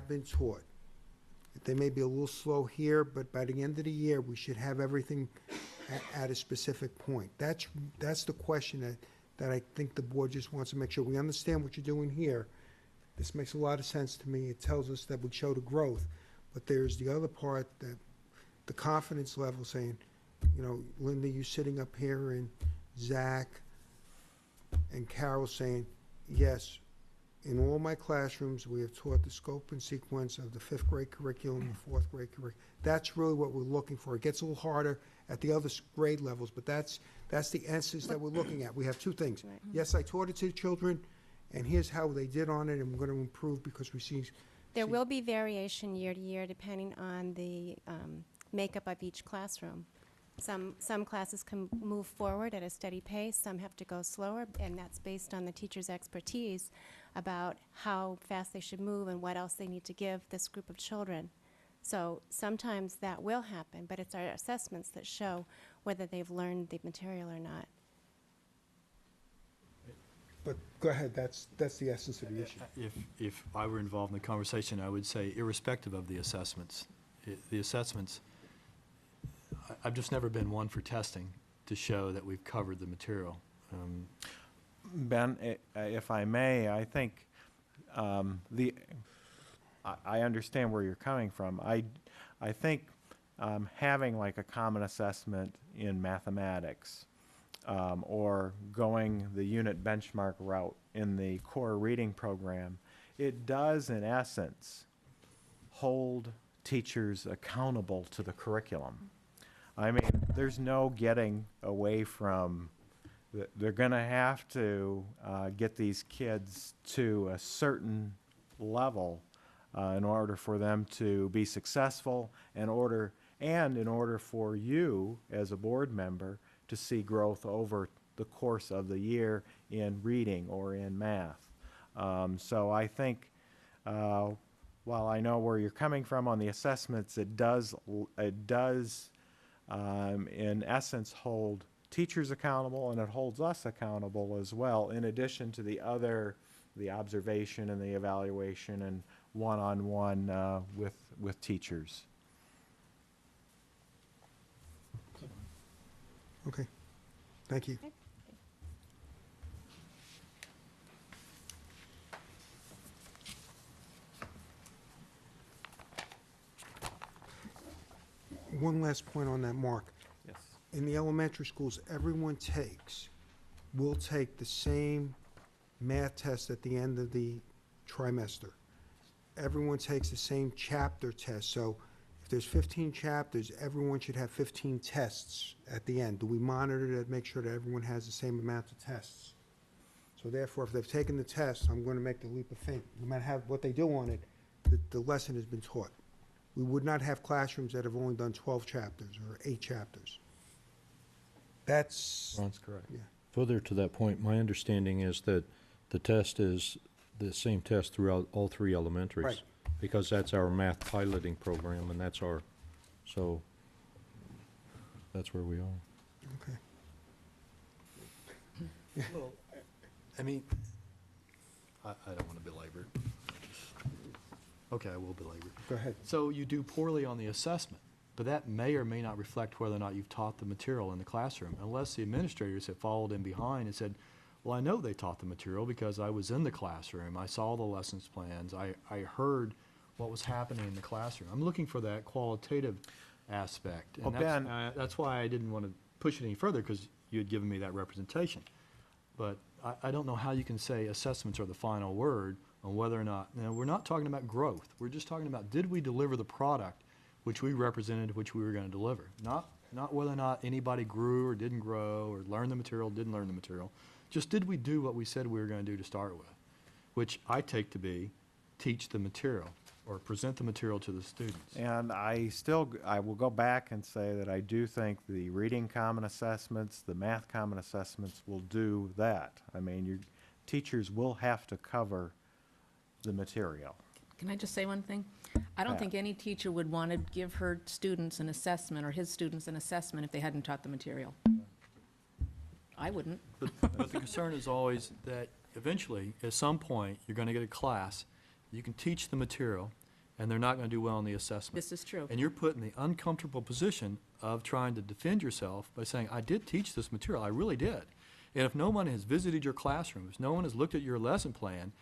been taught? They may be a little slow here, but by the end of the year, we should have everything at a specific point. That's the question that I think the board just wants to make sure we understand what you're doing here. This makes a lot of sense to me. It tells us that we show the growth, but there's the other part, that the confidence level saying, you know, Linda, you sitting up here, and Zach and Carol saying, yes, in all my classrooms, we have taught the scope and sequence of the 5th grade curriculum, the 4th grade curriculum. That's really what we're looking for. It gets a little harder at the other grade levels, but that's the essence that we're looking at. We have two things.
Right.
Yes, I taught it to the children, and here's how they did on it, and we're going to improve because we see.
There will be variation year to year depending on the makeup of each classroom. Some classes can move forward at a steady pace, some have to go slower, and that's based on the teacher's expertise about how fast they should move and what else they need to give this group of children. So sometimes that will happen, but it's our assessments that show whether they've learned the material or not.
But go ahead, that's the essence of the issue.
If I were involved in the conversation, I would say irrespective of the assessments, I've just never been one for testing to show that we've covered the material.
Ben, if I may, I think I understand where you're coming from. I think having like a common assessment in mathematics or going the unit benchmark route in the core reading program, it does in essence hold teachers accountable to the curriculum. I mean, there's no getting away from, they're going to have to get these kids to a certain level in order for them to be successful, in order for you as a board member to see growth over the course of the year in reading or in math. So I think while I know where you're coming from on the assessments, it does in essence hold teachers accountable, and it holds us accountable as well, in addition to the observation and the evaluation and one-on-one with teachers.
Okay, thank you. One last point on that, Mark.
Yes.
In the elementary schools, everyone will take the same math test at the end of the trimester. Everyone takes the same chapter test. So if there's 15 chapters, everyone should have 15 tests at the end. Do we monitor that, make sure that everyone has the same amount of tests? So therefore, if they've taken the test, I'm going to make the leap of faith. No matter what they do on it, the lesson has been taught. We would not have classrooms that have only done 12 chapters or 8 chapters. That's
correct.
Yeah.
Further to that point, my understanding is that the test is the same test throughout all 3 elementaries.
Right.
Because that's our math piloting program, and that's so that's where we are.
Okay.
Well, I mean, I don't want to belabor it. Okay, I will belabor it.
Go ahead.
So you do poorly on the assessment, but that may or may not reflect whether or not you've taught the material in the classroom, unless the administrators have followed in behind and said, well, I know they taught the material because I was in the classroom, I saw the lessons plans, I heard what was happening in the classroom. I'm looking for that qualitative aspect.
Well,
And
Ben,
that's why I didn't want to push it any further, because you had given me that representation. But I don't know how you can say assessments are the final word on whether or not, we're not talking about growth. We're just talking about, did we deliver the product which we represented, which we were going to deliver? Not whether or not anybody grew or didn't grow or learned the material, didn't learn the material. Just did we do what we said we were going to do to start with, which I take to be teach the material. or present the material to the students.
And I will go back and say that I do think the reading common assessments, the math common assessments will do that. I mean, your teachers will have to cover the material.
Can I just say one thing? I don't
Yeah.
think any teacher would want to give her students an assessment or his students an assessment if they hadn't taught the material. I wouldn't.
But the concern is always that eventually, at some point, you're going to get a class, you can teach the material, and they're not going to do well on the assessment.
This is true.
And you're put in the uncomfortable position of trying to defend yourself by saying, I did teach this material, I really did. And if no one has visited your classroom, if no one has looked at your lesson plan,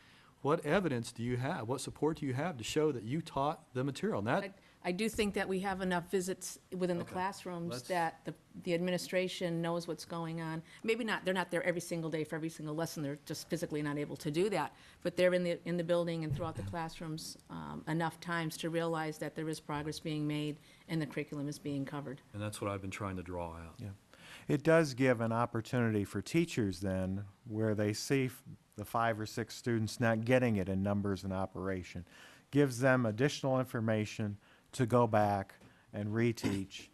what evidence do you have, what support do you have to show that you taught the material? And that,
I do think that we have enough visits within the
Okay.
classrooms
Let's-
that the administration knows what's going on. Maybe not, they're not there every single day for every single lesson, they're just physically not able to do that. But they're in the building and throughout the classrooms enough times to realize that there is progress being made and the curriculum is being covered.
and that's what I've been trying to draw out.
Yeah. It does give an opportunity for teachers then, where they see the 5 or 6 students not getting it in numbers and operation. Gives them additional information to go back and reteach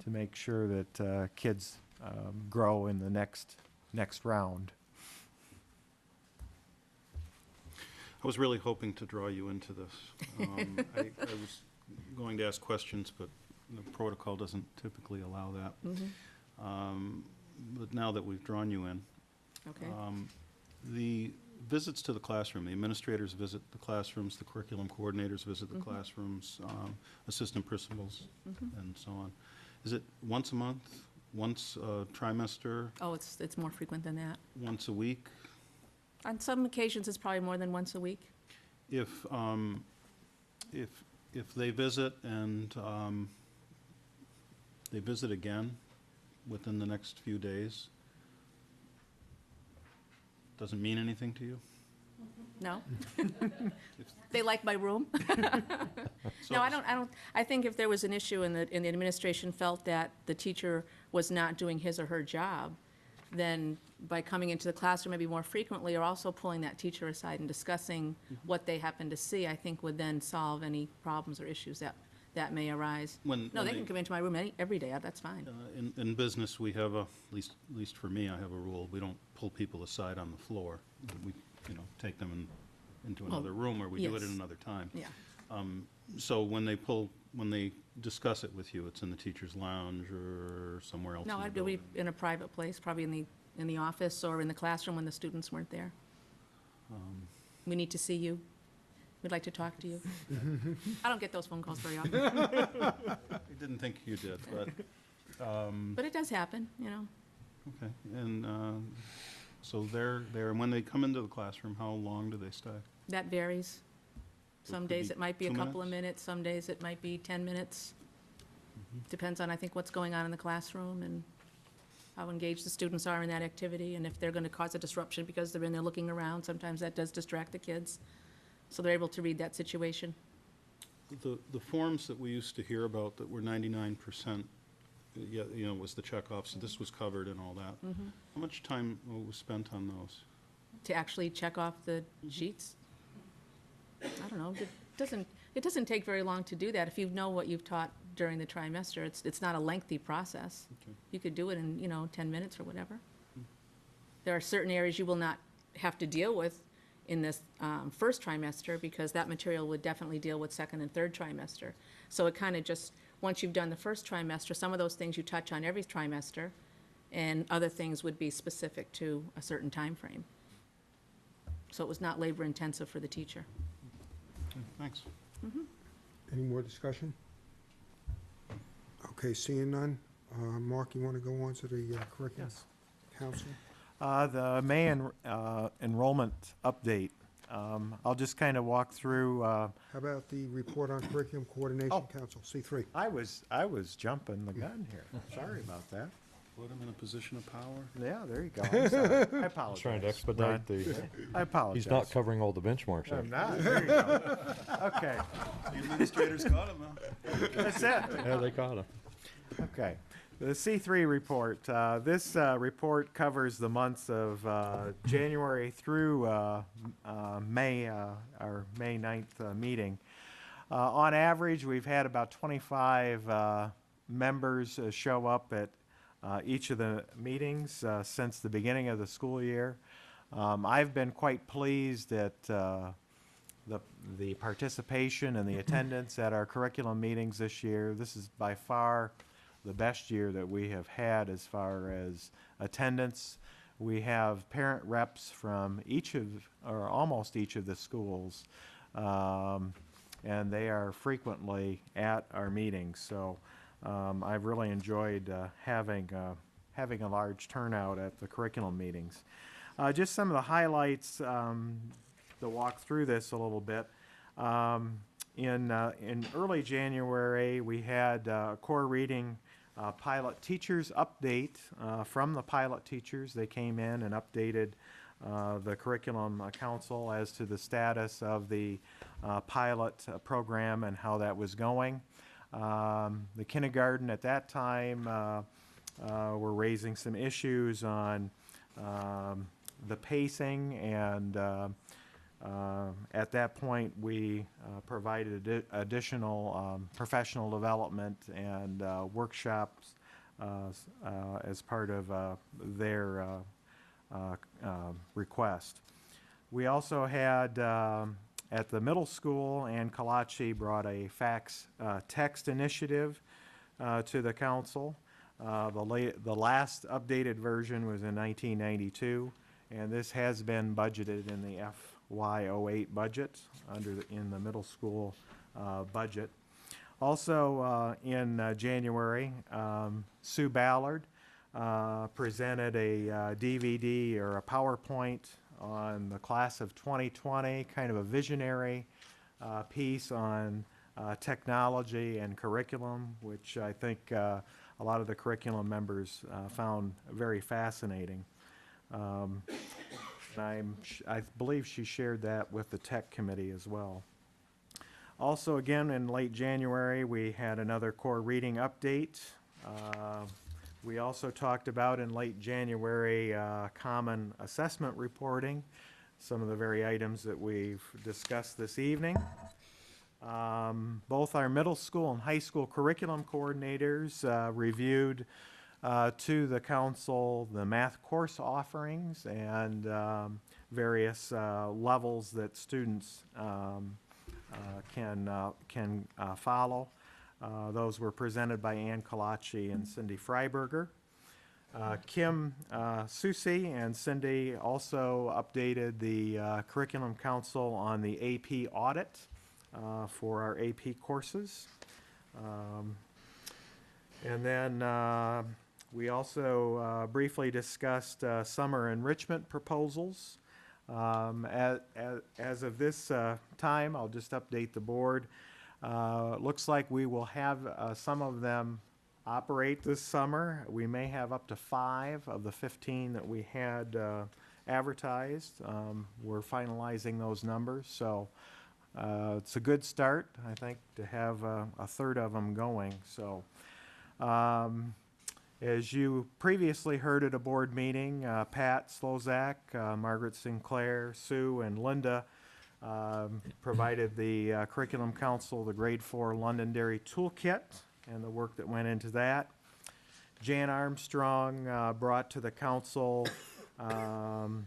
to make sure that kids grow in the next round.
I was really hoping to draw you into this. I was going to ask questions, but the protocol doesn't typically allow that. But now that we've drawn you in,
Okay?
the visits to the classroom, the administrators visit the classrooms, the curriculum coordinators visit the classrooms, assistant principals, and so on. Is it once a month, once a trimester,
Oh, it's more frequent than that.
once a week?
On some occasions, it's probably more than once a week.
If they visit and they visit again within the next few days, doesn't mean anything to you?
No? They like my room?
So-
No, I don't, I think if there was an issue and the administration felt that the teacher was not doing his or her job, then by coming into the classroom maybe more frequently, or also pulling that teacher aside and discussing what they happen to see, I think would then solve any problems or issues that may arise.
When-
No,
when
they
they-
can come into my room every day, that's fine.
In business, we have at least for me, I have a rule, we don't pull people aside on the floor. We, take them into another room, or we do it at
yes.
another time.
Yeah.
So when they discuss it with you, it's in the teacher's lounge or somewhere else in
No,
the
I'd be
building?
in a private place, probably in the office or in the classroom when the students weren't there. We need to see you. We'd like to talk to you. I don't get those phone calls very often,
I didn't think you did, but,
but it does happen,
okay. And so they're there, and when they come into the classroom, how long do they stay?
That varies.
So it
Some
could
days
be
it might be a
2
couple of
minutes?
minutes, some days it might be 10 minutes. Depends on, I think, what's going on in the classroom and how engaged the students are in that activity, and if they're going to cause a disruption because they're in there looking around, sometimes that does distract the kids. So they're able to read that situation.
The forms that we used to hear about that were 99%, was the checkoffs, this was covered and all that. How much time was spent on those?
To actually check off the sheets? I don't know, it doesn't take very long to do that. If you know what you've taught during the trimester, it's not a lengthy process.
Okay.
You could do it in, 10 minutes or whatever. There are certain areas you will not have to deal with in this first trimester, because that material would definitely deal with second and third trimester. So it kind of just, once you've done the first trimester, some of those things you touch on every trimester, and other things would be specific to a certain time frame. So it was not labor-intensive for the teacher.
Okay, thanks.
Any more discussion? Okay, seeing none. Mark, you want to go on to the curriculum council?
The May enrollment update, I'll just kind of walk through.
How about the report on curriculum coordination
Oh.
council, C3?
I was jumping the gun here. Sorry about that.
Put them in a position of power.
Yeah, there you go. I'm sorry. I apologize.
Trying to
Ron.
expedite the,
I apologize.
he's not covering all the benchmarks there.
I'm not. There you go. Okay,
The administrators caught them, though.
that's it.
Yeah, they caught him.
Okay. The C3 report. This report covers the months of January through May, our May 9th meeting. On average, we've had about 25 members show up at each of the meetings since the beginning of the school year. I've been quite pleased at the participation and the attendance at our curriculum meetings this year. This is by far the best year that we have had as far as attendance. We have parent reps from each of, or almost each of the schools, and they are frequently at our meetings. So I've really enjoyed having a large turnout at the curriculum meetings. Just some of the highlights to walk through this a little bit. In early January, we had a core reading pilot teachers update from the pilot teachers. They came in and updated the curriculum council as to the status of the pilot program and how that was going. The kindergarten at that time were raising some issues on the pacing, and at that point we provided additional professional development and workshops as part of their request. We also had at the middle school, Ann Kalachi brought a fax text initiative to the council. The last updated version was in 1992, and this has been budgeted in the FY08 budget in the middle school budget. Also in January, Sue Ballard presented a DVD or a PowerPoint on the class of 2020, kind of a visionary piece on technology and curriculum, which I think a lot of the curriculum members found very fascinating. I believe she shared that with the tech committee as well. Also, again, in late January, we had another core reading update. We also talked about in late January common assessment reporting, some of the very items that we've discussed this evening. Both our middle school and high school curriculum coordinators reviewed to the council the math course offerings and various levels that students can follow. Those were presented by Ann Kalachi and Cindy Freiberger. Kim Susi and Cindy also updated the Curriculum Council on the AP audit for our AP courses. And then we also briefly discussed summer enrichment proposals. As of this time, I'll just update the board. Looks like we will have some of them operate this summer. We may have up to 5 of the 15 that we had advertised. We're finalizing those numbers, so it's a good start, I think, to have a third of them going. So as you previously heard at a board meeting, Pat Slozak, Margaret Sinclair, Sue, and Linda provided the Curriculum Council the Grade 4 Londonderry Toolkit and the work that went into that. Jan Armstrong brought to the council some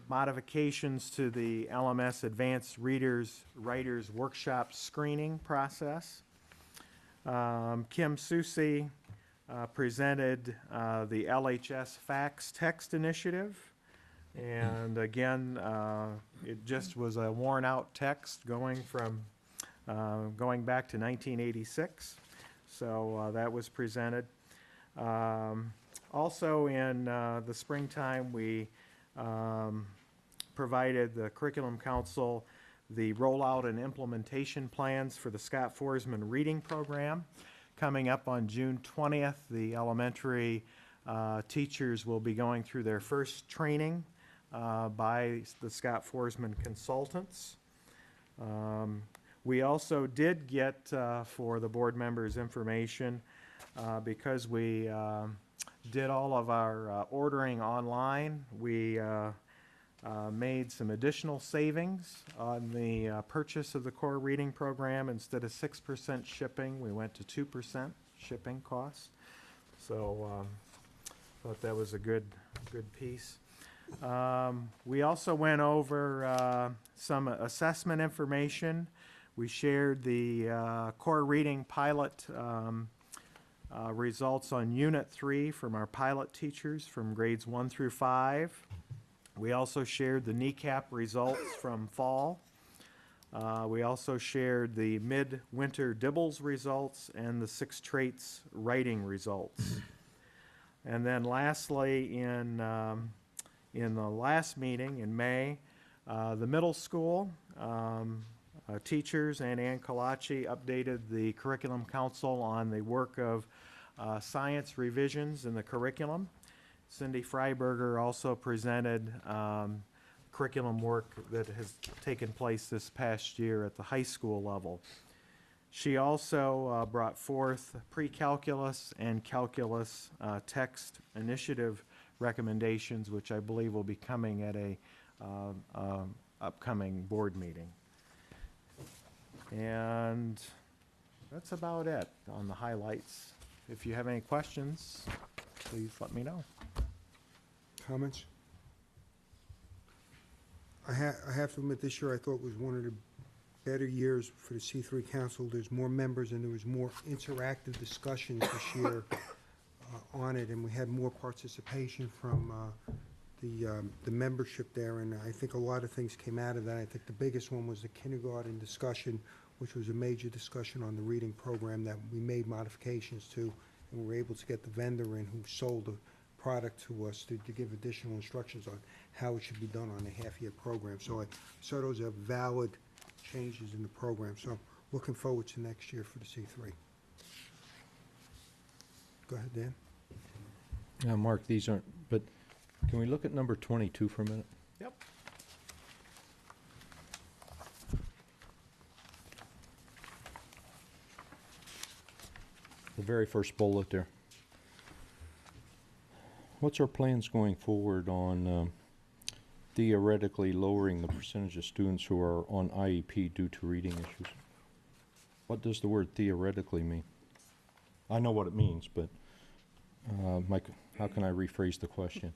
modifications to the LMS Advanced Writers Workshop screening process. Kim Susi presented the LHS Fax Text Initiative. And again, it just was a worn-out text going back to 1986. So that was presented. Also in the springtime, we provided the Curriculum Council the rollout and implementation plans for the Scott Forsman Reading Program. Coming up on June 20th, the elementary teachers will be going through their first training by the Scott Forsman consultants. We also did get, for the board members' information, because we did all of our ordering online, we made some additional savings on the purchase of the core reading program. Instead of 6% shipping, we went to 2% shipping costs. So thought that was a good piece. We also went over some assessment information. We shared the core reading pilot results on Unit 3 from our pilot teachers from grades 1 through 5. We also shared the kneecap results from fall. We also shared the mid-winter Dibbles results and the 6 traits writing results. And then lastly, in the last meeting in May, the middle school teachers and Ann Kalachi updated the Curriculum Council on the work of science revisions in the curriculum. Cindy Freiberger also presented curriculum work that has taken place this past year at the high school level. She also brought forth pre-calculus and calculus text initiative recommendations, which I believe will be coming at a upcoming board meeting. And that's about it on the highlights. If you have any questions, please let me know.
Comments? I have to admit, this year I thought was one of the better years for the C3 Council. There's more members and there was more interactive discussions this year on it, and we had more participation from the membership there, and I think a lot of things came out of that. I think the biggest one was the kindergarten discussion, which was a major discussion on the reading program that we made modifications to, and we were able to get the vendor in who sold the product to us to give additional instructions on how it should be done on a half-year program. So I saw those are valid changes in the program. So looking forward to next year for the C3. Go ahead, Dan.
Now, Mark, these aren't, but can we look at number 22 for a minute?
Yep.
The very first bullet there. What's our plans going forward on theoretically lowering the percentage of students who are on IEP due to reading issues? What does the word theoretically mean? I know what it means, but Mike, how can I rephrase the question?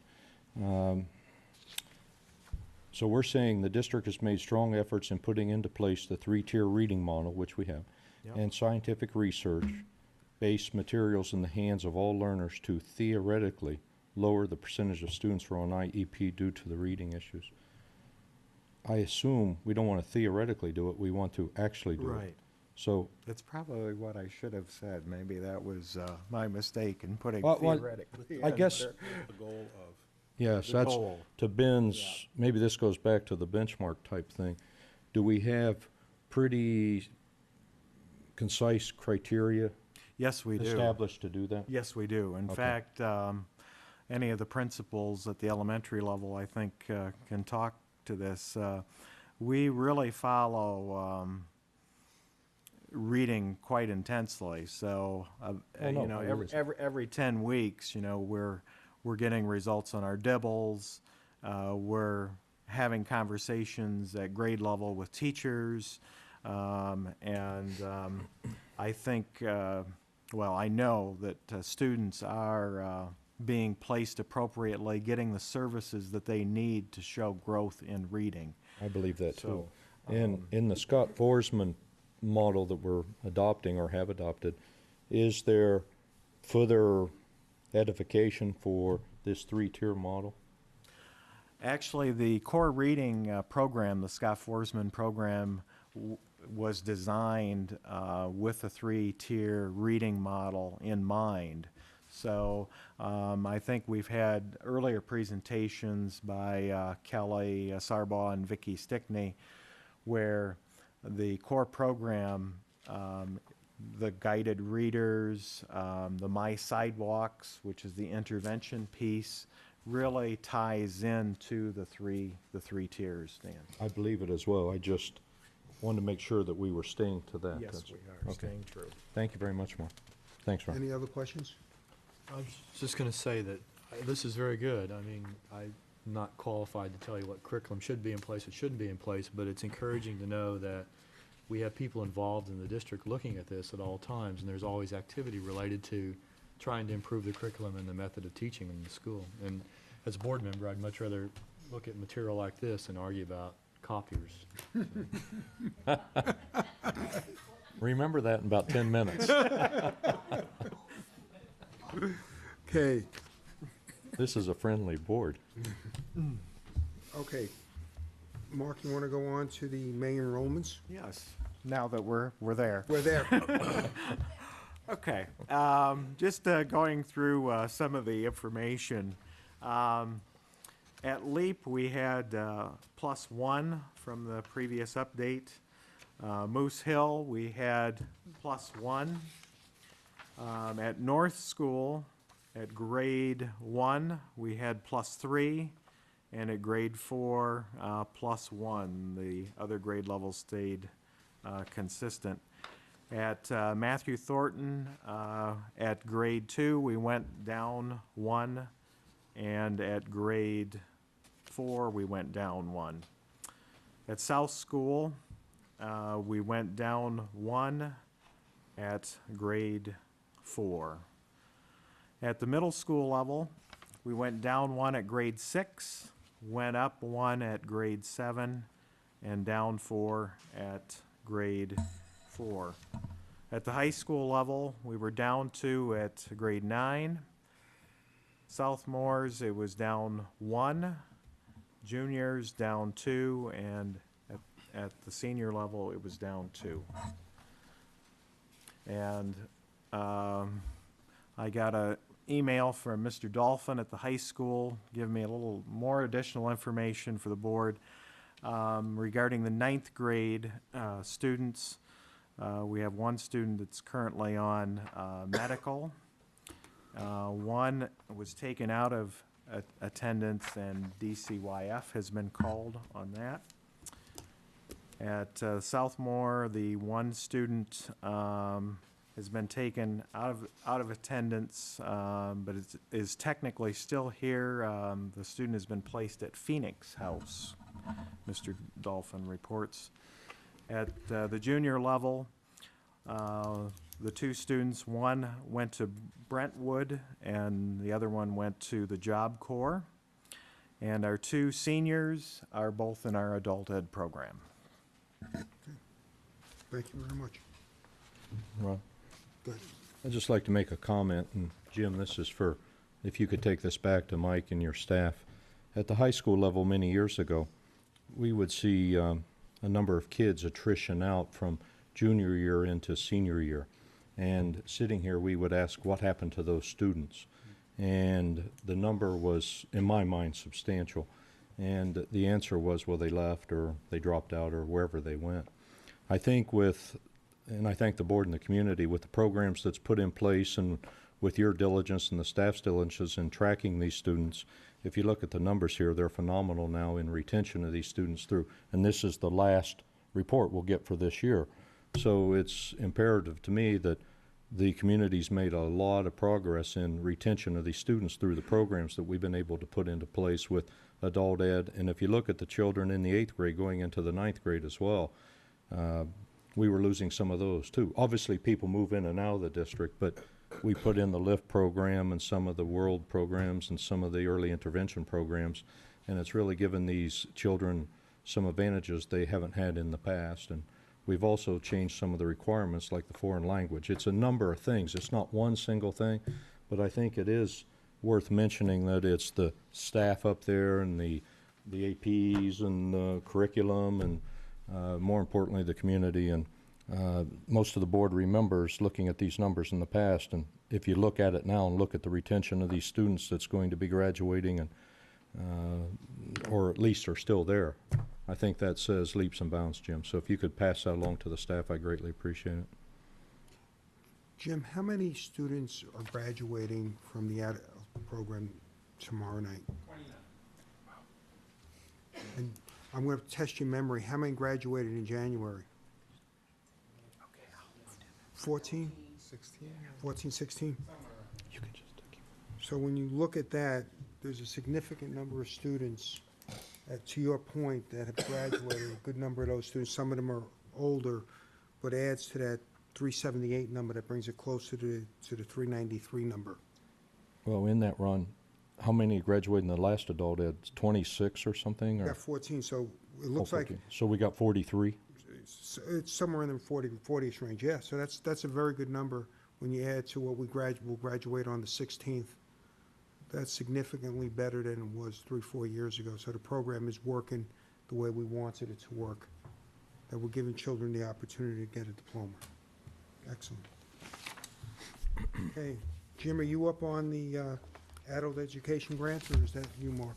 So we're saying the district has made strong efforts in putting into place the 3-tier reading model, which we have,
Yep.
and scientific research-based materials in the hands of all learners to theoretically lower the percentage of students who are on IEP due to the reading issues. I assume we don't want to theoretically do it, we want to actually do it.
Right.
So,
That's probably what I should have said. Maybe that was my mistake in putting
Well,
theoretically.
I
in
guess,
there.
yes,
The
that's,
goal.
to Ben's, maybe this goes back to the benchmark type thing. Do we have pretty concise criteria
Yes, we do.
established to do that?
Yes, we do. In
Okay.
fact, any of the principals at the elementary level, I think, can talk to this. We really follow reading quite intensely. So,
no,
you know,
I realize
every 10 weeks, you know, we're getting results on our Dibbles. We're having conversations at grade level with teachers. I think, well, I know that students are being placed appropriately, getting the services that they need to show growth in reading.
I believe that too.
So,
In the Scott Forsman model that we're adopting or have adopted, is there further edification for this 3-tier model?
Actually, the core reading program, the Scott Forsman program, was designed with a 3-tier reading model in mind. So I think we've had earlier presentations by Kelly Sarbaugh and Vicki Stickney where the core program, the guided readers, the My Sidewalks, which is the intervention piece, really ties into the three tiers, Dan.
I believe it as well. I just wanted to make sure that we were staying to that.
Yes,
That's-
we are,
okay.
staying true.
Thank you very much, Mark. Thanks, Ron.
Any other questions?
I was just going to say that this is very good. I mean, not qualified to tell you what curriculum should be in place, it shouldn't be in place, but it's encouraging to know that we have people involved in the district looking at this at all times, and there's always activity related to trying to improve the curriculum and the method of teaching in the school. And as a board member, I'd much rather look at material like this and argue about copiers.
Remember that in about 10 minutes.
Okay,
This is a friendly board.
okay. Mark, you want to go on to the May enrollments?
Yes, now that we're there.
We're there.
Okay, just going through some of the information. At LEAP, we had +1 from the previous update. Moose Hill, we had +1. At North School, at grade 1, we had +3. And at grade 4, +1. The other grade levels stayed consistent. At Matthew Thornton, at grade 2, we went down 1, and at grade 4, we went down 1. At South School, we went down 1 at grade 4. At the middle school level, we went down 1 at grade 6, went up 1 at grade 7, and down 4 at grade 4. At the high school level, we were down 2 at grade 9. Sophomores, it was down 1. Juniors, down 2. And at the senior level, it was down 2. And I got an email from Mr. Dolphin at the high school giving me a little more additional information for the board regarding the 9th grade students. We have one student that's currently on medical. One was taken out of attendance, and DCYF has been called on that. At Southmore, the one student has been taken out of attendance, but is technically still here. The student has been placed at Phoenix House, Mr. Dolphin reports. At the junior level, the two students, one went to Brentwood and the other one went to the Job Corps. And our two seniors are both in our adult ed program.
Thank you very much.
Ron?
Good.
I'd just like to make a comment, and Jim, this is for, if you could take this back to Mike and your staff. At the high school level many years ago, we would see a number of kids attrition out from junior year into senior year. And sitting here, we would ask, what happened to those students? And the number was, in my mind, substantial. And the answer was, well, they left or they dropped out or wherever they went. I think and I thank the board and the community with the programs that's put in place and with your diligence and the staff's diligence in tracking these students. If you look at the numbers here, they're phenomenal now in retention of these students through, and this is the last report we'll get for this year. So it's imperative to me that the community's made a lot of progress in retention of these students through the programs that we've been able to put into place with adult ed. And if you look at the children in the 8th grade going into the 9th grade as well, we were losing some of those too. Obviously, people move in and out of the district, but we put in the LIFT program and some of the world programs and some of the early intervention programs, and it's really given these children some advantages they haven't had in the past. And we've also changed some of the requirements, like the foreign language. It's a number of things. It's not one single thing, but I think it is worth mentioning that it's the staff up there and the APs and the curriculum and more importantly, the community. And most of the board remembers looking at these numbers in the past. And if you look at it now and look at the retention of these students that's going to be graduating and or at least are still there, I think that says leaps and bounds, Jim. So if you could pass that along to the staff, I greatly appreciate it.
Jim, how many students are graduating from the adult program tomorrow night?
29.
And I'm going to test your memory. How many graduated in January? 14?
16?
14, 16?
You can just
So when you look at that, there's a significant number of students, to your point, that have graduated. A good number of those students, some of them are older, but adds to that 378 number that brings it closer to the 393 number.
Well, in that run, how many graduated in the last adult ed? 26 or something?
We
Or?
got 14, so it
Oh,
looks like
14. So we got 43?
it's somewhere in the 40-ish range, yeah. So that's a very good number when you add to what we'll graduate on the 16th. That's significantly better than it was 3-4 years ago. So the program is working the way we wanted it to work, that we're giving children the opportunity to get a diploma. Excellent. Okay, Jim, are you up on the adult education grant, or is that you, Mark?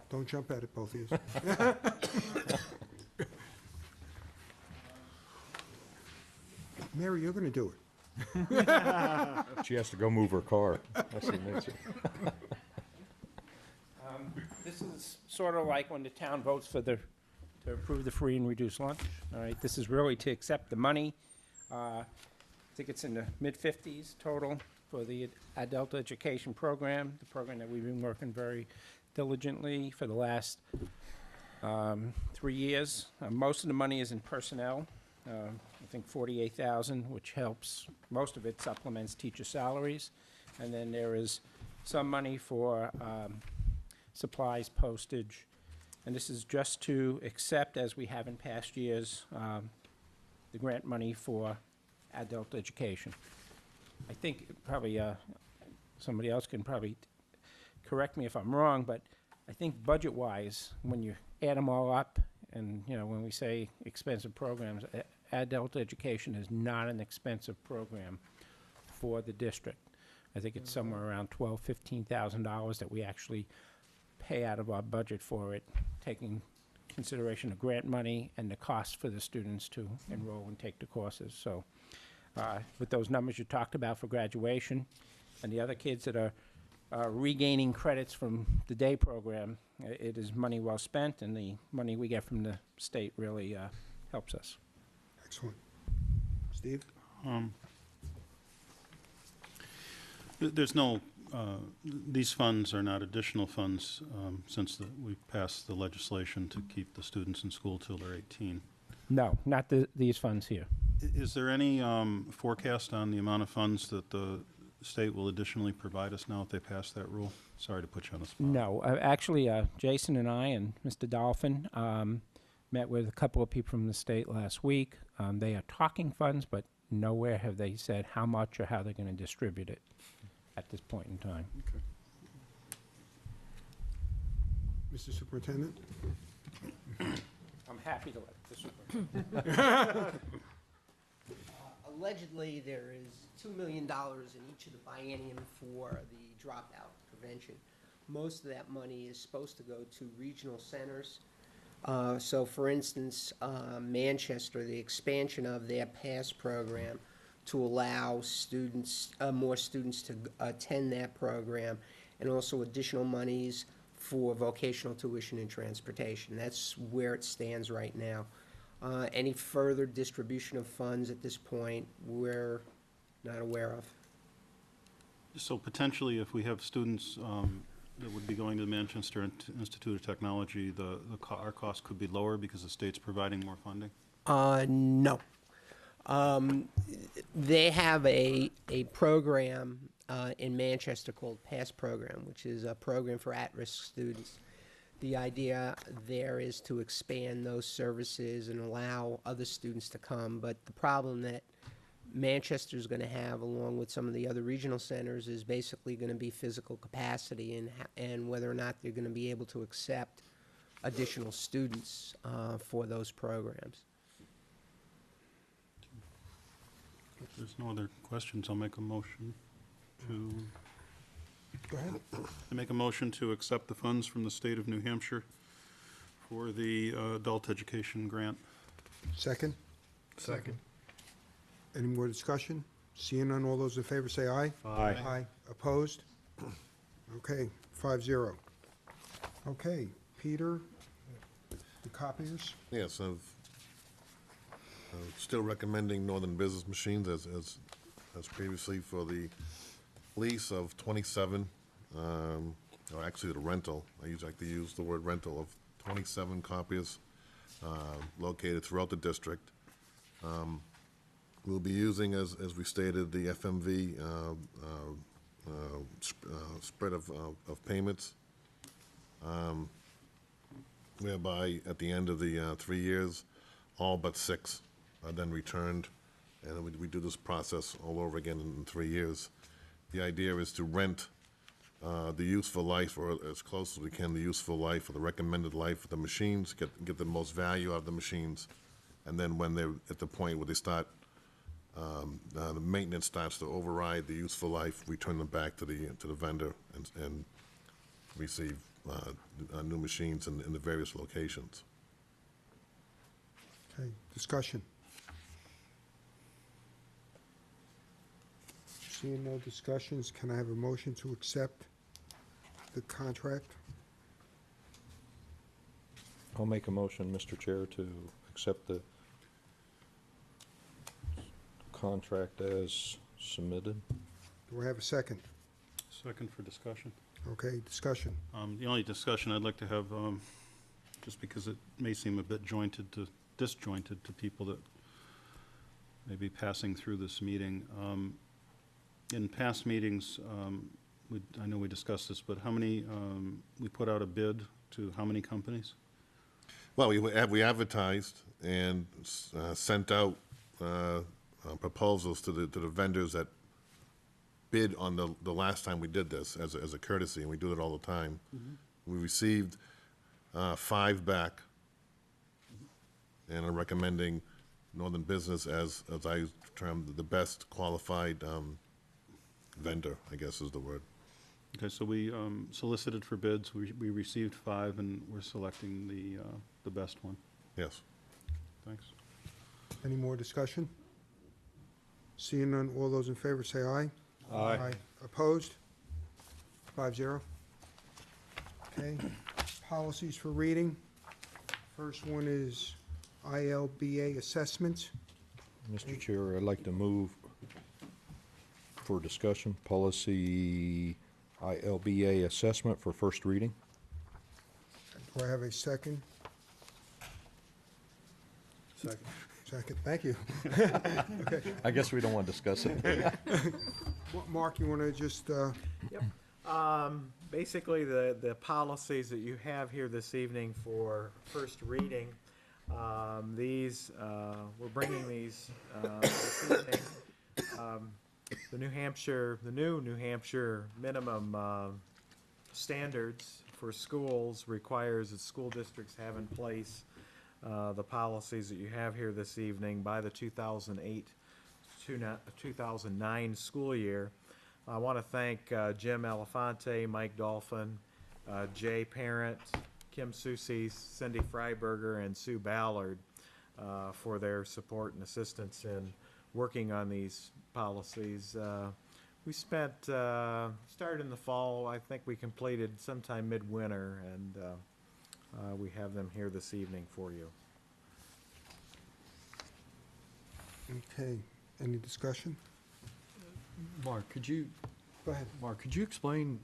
Don't jump at it, both of you. Mary, you're going to do it.
She has to go move her car. That's the next one.
This is sort of like when the town votes for to approve the free and reduced lunch. All right, this is really to accept the money. I think it's in the mid-50s total for the adult education program, the program that we've been working very diligently for the last 3 years. Most of the money is in personnel. I think 48,000, which helps, most of it supplements teacher salaries. And then there is some money for supplies, postage. And this is just to accept, as we have in past years, the grant money for adult education. I think probably somebody else can probably correct me if I'm wrong, but I think budget-wise, when you add them all up, and, you know, when we say expensive programs, adult education is not an expensive program for the district. I think it's somewhere around $12,000-$15,000 that we actually pay out of our budget for it, taking consideration of grant money and the cost for the students to enroll and take the courses. So with those numbers you talked about for graduation and the other kids that are regaining credits from the day program, it is money well spent, and the money we get from the state really helps us.
Excellent. Steve?
There's no, these funds are not additional funds since we passed the legislation to keep the students in school till they're 18.
No, not these funds here.
Is there any forecast on the amount of funds that the state will additionally provide us now if they pass that rule? Sorry to put you on the spot.
No, actually, Jason and I and Mr. Dolphin met with a couple of people from the state last week. They are talking funds, but nowhere have they said how much or how they're going to distribute it at this point in time.
Okay.
Mr. Superintendent?
I'm happy to let the superintendent.
Allegedly, there is $2 million in each of the biennium for the dropout prevention. Most of that money is supposed to go to regional centers. So, for instance, Manchester, the expansion of their PASS program to allow students, more students to attend that program, and also additional monies for vocational tuition and transportation. That's where it stands right now. Any further distribution of funds at this point, we're not aware of.
So potentially, if we have students that would be going to the Manchester Institute of Technology, our cost could be lower because the state's providing more funding?
No. They have a program in Manchester called PASS program, which is a program for at-risk students. The idea there is to expand those services and allow other students to come, but the problem that Manchester is going to have, along with some of the other regional centers, is basically going to be physical capacity and whether or not they're going to be able to accept additional students for those programs.
If there's no other questions, I'll make a motion to...
Go ahead.
I make a motion to accept the funds from the state of New Hampshire for the adult education grant.
Second?
Second.
Any more discussion? Seeing none, all those in favor say aye.
Aye.
Aye. Opposed? Okay, 5-0. Okay, Peter, the copiers?
Yes, I'm still recommending Northern Business Machines as previously for the lease of 27 or actually the rental, like to use the word rental, of 27 copiers located throughout the district. We'll be using, as we stated, the FMV spread of payments, whereby at the end of the 3 years, all but 6 are then returned, and we do this process all over again in 3 years. The idea is to rent the useful life, or as close as we can, the useful life or the recommended life of the machines, get the most value out of the machines, and then when they're at the point where they start, the maintenance starts to override the useful life, we turn them back to the vendor and receive new machines in the various locations.
Okay, discussion. Seeing no discussions, can I have a motion to accept the contract?
I'll make a motion, Mr. Chair, to accept the contract as submitted.
Do I have a second?
Second for discussion.
Okay, discussion.
The only discussion I'd like to have, just because it may seem a bit disjointed to people that may be passing through this meeting. In past meetings, I know we discussed this, but how many, we put out a bid to how many companies?
Well, we advertised and sent out proposals to the vendors that bid on the last time we did this as a courtesy, and we do it all the time. We received 5 back, and are recommending Northern Business as I termed the best qualified vendor, I guess is the word.
Okay, so we solicited for bids, we received 5, and we're selecting the best one.
Yes.
Thanks.
Any more discussion? Seeing none, all those in favor say aye.
Aye.
Opposed? 5-0. Okay, policies for reading. First one is ILBA assessments.
Mr. Chair, I'd like to move for discussion, policy ILBA assessment for first reading.
Do I have a second?
Second.
Second, thank you. Okay,
I guess we don't want to discuss it.
Mark, you want to just,
Basically, the policies that you have here this evening for first reading, we're bringing these this evening. The new New Hampshire minimum standards for schools requires that school districts have in place the policies that you have here this evening by the 2008-2009 school year. I want to thank Jim Elefante, Mike Dolphin, Jay Parent, Kim Susi, Cindy Freiberger, and Sue Ballard for their support and assistance in working on these policies. We started in the fall. I think we completed sometime midwinter, and we have them here this evening for you.
okay, any discussion?
Mark, could you
Go ahead.
explain,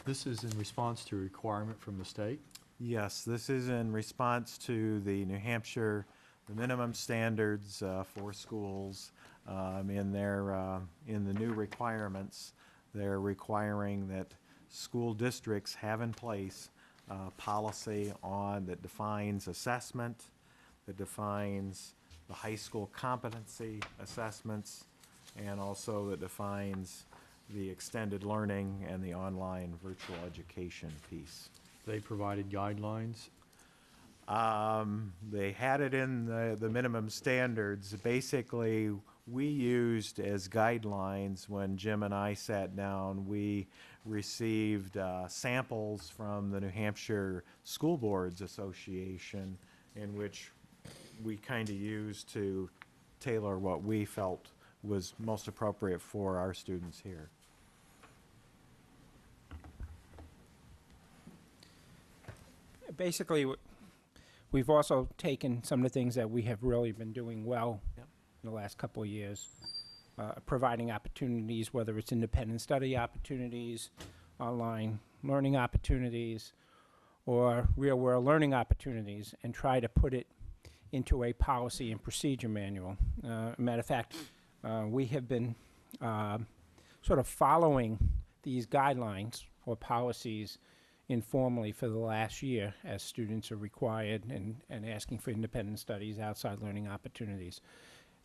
this is in response to a requirement from the state?
Yes, this is in response to the New Hampshire, the minimum standards for schools. In the new requirements, they're requiring that school districts have in place policy that defines assessment, that defines the high school competency assessments, and also that defines the extended learning and the online virtual education piece.
They provided guidelines.
They had it in the minimum standards. Basically, we used as guidelines when Jim and I sat down, we received samples from the New Hampshire School Boards Association, in which we kind of used to tailor what we felt was most appropriate for our students here.
Basically, we've also taken some of the things that we have really been doing well
Yep.
in the last couple of years providing opportunities, whether it's independent study opportunities, online learning opportunities, or real-world learning opportunities, and try to put it into a policy and procedure manual. Matter of fact, we have been sort of following these guidelines or policies informally for the last year as students are required and asking for independent studies, outside learning opportunities.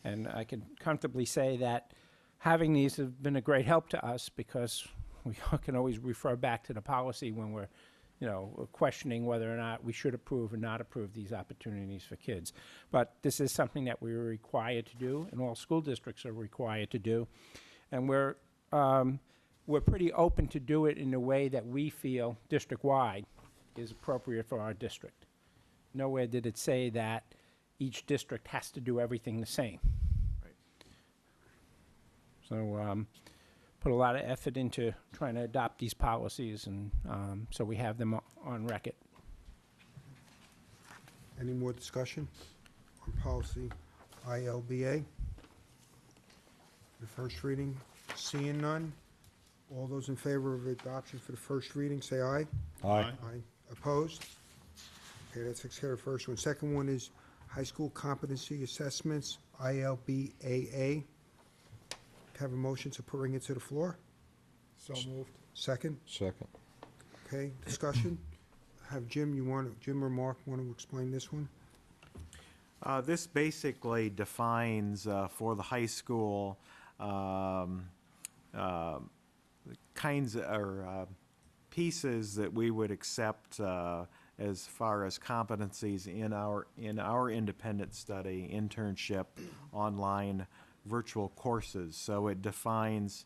And I can comfortably say that having these have been a great help to us because we can always refer back to the policy when we're questioning whether or not we should approve or not approve these opportunities for kids. But this is something that we're required to do, and all school districts are required to do. And we're pretty open to do it in a way that we feel district-wide is appropriate for our district. Nowhere did it say that each district has to do everything the same.
Right.
So put a lot of effort into trying to adopt these policies, and so we have them on record.
Any more discussion on policy ILBA? The first reading, seeing none. All those in favor of adoption for the first reading, say aye.
Aye.
Aye. Opposed? Okay, that takes care of the first one. Second one is high school competency assessments, ILBAA. Have a motion to bring it to the floor?
So moved.
Second?
Second.
Okay, discussion? Have Jim or Mark want to explain this one?
This basically defines for the high school kinds or pieces that we would accept as far as competencies in our independent study, internship, online, virtual courses. So it defines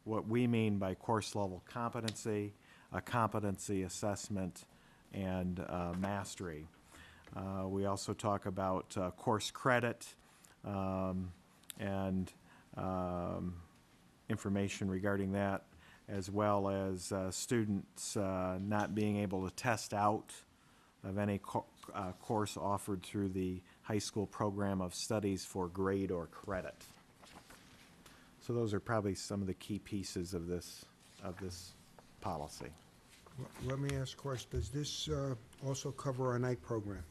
what we mean by course level competency, a competency assessment, and mastery. We also talk about course credit and information regarding that, as well as students not being able to test out of any course offered through the high school program of studies for grade or credit. So those are probably some of the key pieces of this policy.
Let me ask a question. Does this also cover our night program?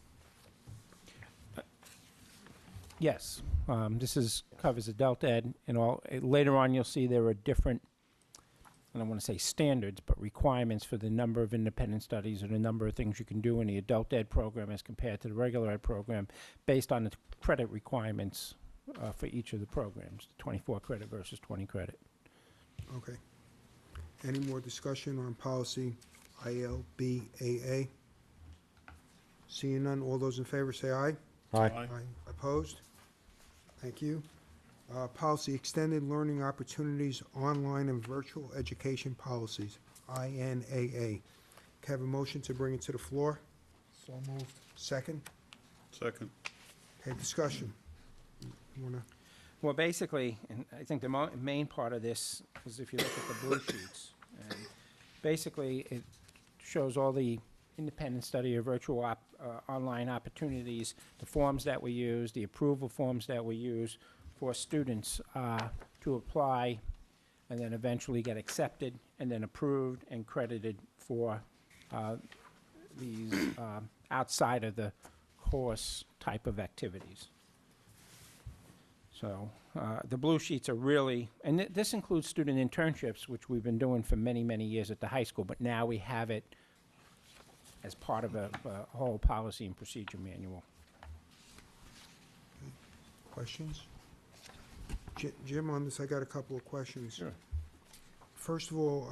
Yes, this covers adult ed and all. Later on, you'll see there are different, I don't want to say standards, but requirements for the number of independent studies or the number of things you can do in the adult ed program as compared to the regular ed program based on the credit requirements for each of the programs, 24 credit versus 20 credit.
Okay. Any more discussion on policy ILBAA? Seeing none, all those in favor say aye.
Aye.
Opposed? Thank you. Policy extended learning opportunities, online and virtual education policies, INAA. Can I have a motion to bring it to the floor?
So moved.
Second?
Second.
Okay, discussion. You wanna?
Well, basically, and I think the main part of this is if you look at the blue sheets, and basically it shows all the independent study or virtual online opportunities, the forms that we use, the approval forms that we use for students to apply and then eventually get accepted and then approved and credited for these outside of the course type of activities. So the blue sheets are really, and this includes student internships, which we've been doing for many, many years at the high school, but now we have it as part of a whole policy and procedure manual.
Questions? Jim, on this, I got a couple of questions.
Sure.
First of all,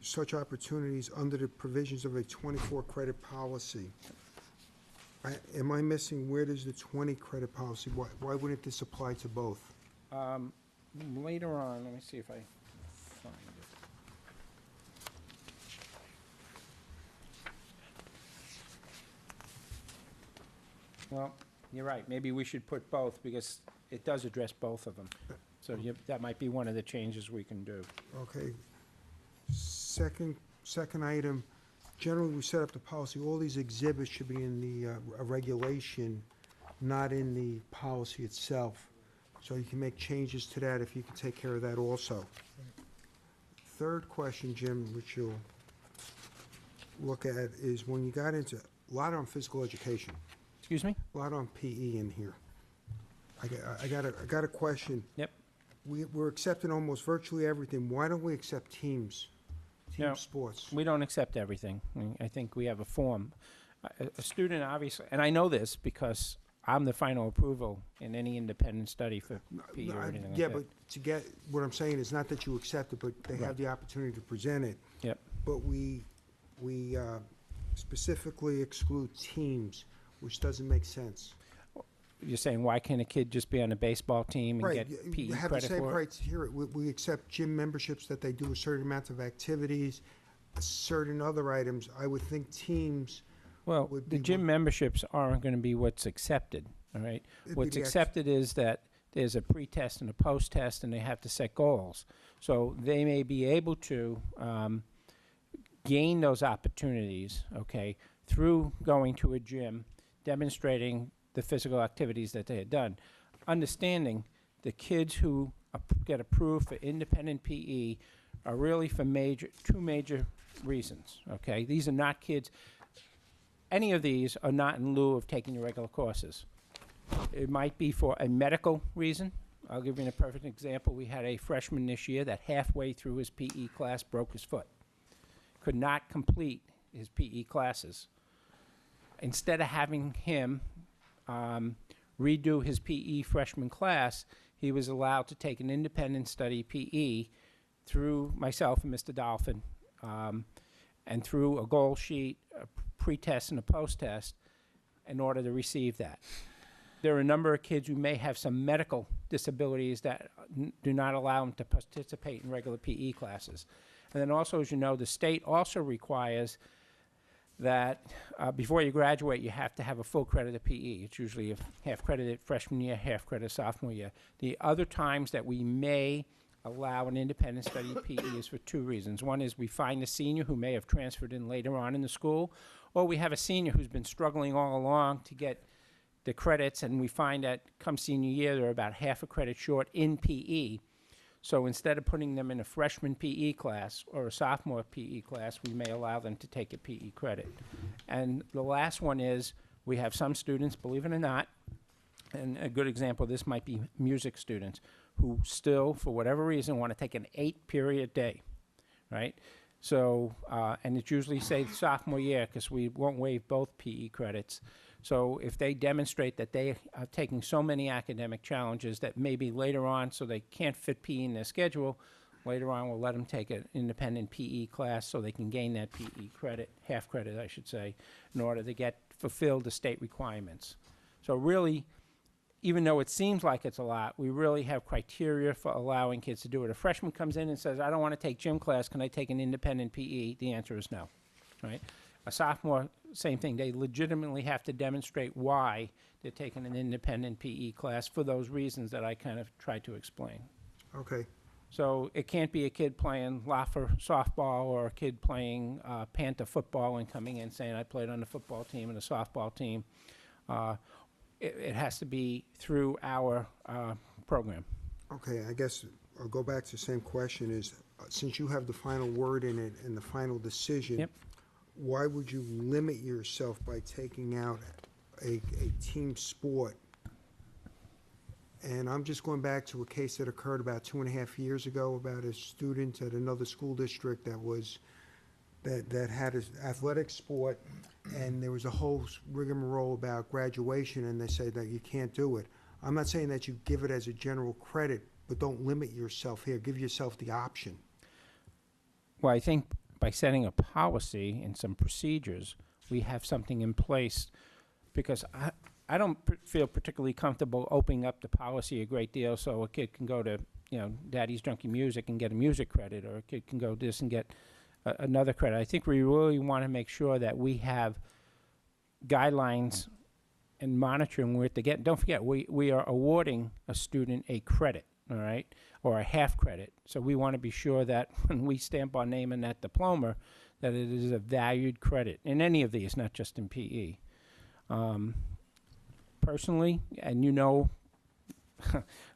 such opportunities under the provisions of a 24 credit policy. Am I missing, where does the 20 credit policy, why wouldn't this apply to both?
Later on, let me see if I find it. Well, you're right, maybe we should put both because it does address both of them. So that might be one of the changes we can do.
Okay. Second item, generally, we set up the policy, all these exhibits should be in the a regulation, not in the policy itself. So you can make changes to that if you can take care of that also. Third question, Jim, which you'll look at, is when you got into, a lot on physical education,
Excuse me?
a lot on PE in here. I got a question.
Yep.
We're accepting almost virtually everything. Why don't we accept teams?
No.
Team sports?
We don't accept everything. I think we have a form. A student, obviously, and I know this because I'm the final approval in any independent study for PE
No,
or anything like
Yeah,
that.
but to get, what I'm saying is not that you accept it, but they have
Right.
the opportunity to present it.
Yep.
But we specifically exclude teams, which doesn't make sense.
You're saying, why can't a kid just be on a baseball team and
Right,
get
you
PE
have the
credit
same
for it?
criteria. We accept gym memberships that they do a certain amount of activities, certain other items. I would think teams,
Well,
would
the
be
gym
what-
memberships aren't going to be what's accepted, all right?
It'd be
What's
the ex-
accepted is that there's a pre-test and a post-test, and they have to set goals. So they may be able to gain those opportunities, okay, through going to a gym, demonstrating the physical activities that they had done. Understanding the kids who get approved for independent PE are really for two major reasons, okay? These are not kids, any of these are not in lieu of taking your regular courses. It might be for a medical reason. I'll give you a perfect example. We had a freshman this year that halfway through his PE class broke his foot. Could not complete his PE classes. Instead of having him redo his PE freshman class, he was allowed to take an independent study PE through myself and Mr. Dolphin, and through a goal sheet, a pre-test and a post-test, in order to receive that. There are a number of kids who may have some medical disabilities that do not allow them to participate in regular PE classes. And then also, as you know, the state also requires that before you graduate, you have to have a full credit of PE. It's usually a half credit freshman year, half credit sophomore year. The other times that we may allow an independent study PE is for two reasons. One is we find a senior who may have transferred in later on in the school, or we have a senior who's been struggling all along to get the credits, and we find that come senior year, they're about half a credit short in PE. So instead of putting them in a freshman PE class or a sophomore PE class, we may allow them to take a PE credit. And the last one is, we have some students, believe it or not, and a good example of this might be music students, who still, for whatever reason, want to take an 8-period day, right? So, and it's usually, say, sophomore year, because we won't waive both PE credits. So if they demonstrate that they are taking so many academic challenges that maybe later on, so they can't fit PE in their schedule, later on we'll let them take an independent PE class so they can gain that PE credit, half credit, I should say, in order to fulfill the state requirements. So really, even though it seems like it's a lot, we really have criteria for allowing kids to do it. A freshman comes in and says, I don't want to take gym class, can I take an independent PE? The answer is no, right? A sophomore, same thing. They legitimately have to demonstrate why they're taking an independent PE class for those reasons that I kind of tried to explain.
Okay.
So it can't be a kid playing Laffer softball or a kid playing Panther football and coming in saying, I played on the football team and the softball team. It has to be through our program.
Okay, I guess I'll go back to the same question is, since you have the final word in it and the final decision,
Yep.
why would you limit yourself by taking out a team sport? And I'm just going back to a case that occurred about 2.5 years ago about a student at another school district that had an athletic sport, and there was a whole rigmarole about graduation, and they said that you can't do it. I'm not saying that you give it as a general credit, but don't limit yourself here. Give yourself the option.
Well, I think by setting a policy and some procedures, we have something in place, because I don't feel particularly comfortable opening up the policy a great deal so a kid can go to, Daddy's Junkie Music and get a music credit, or a kid can go this and get another credit. I think we really want to make sure that we have guidelines and monitoring where to get. Don't forget, we are awarding a student a credit, all right, or a half credit. So we want to be sure that when we stamp our name in that diploma, that it is a valued credit in any of these, not just in PE. Personally, and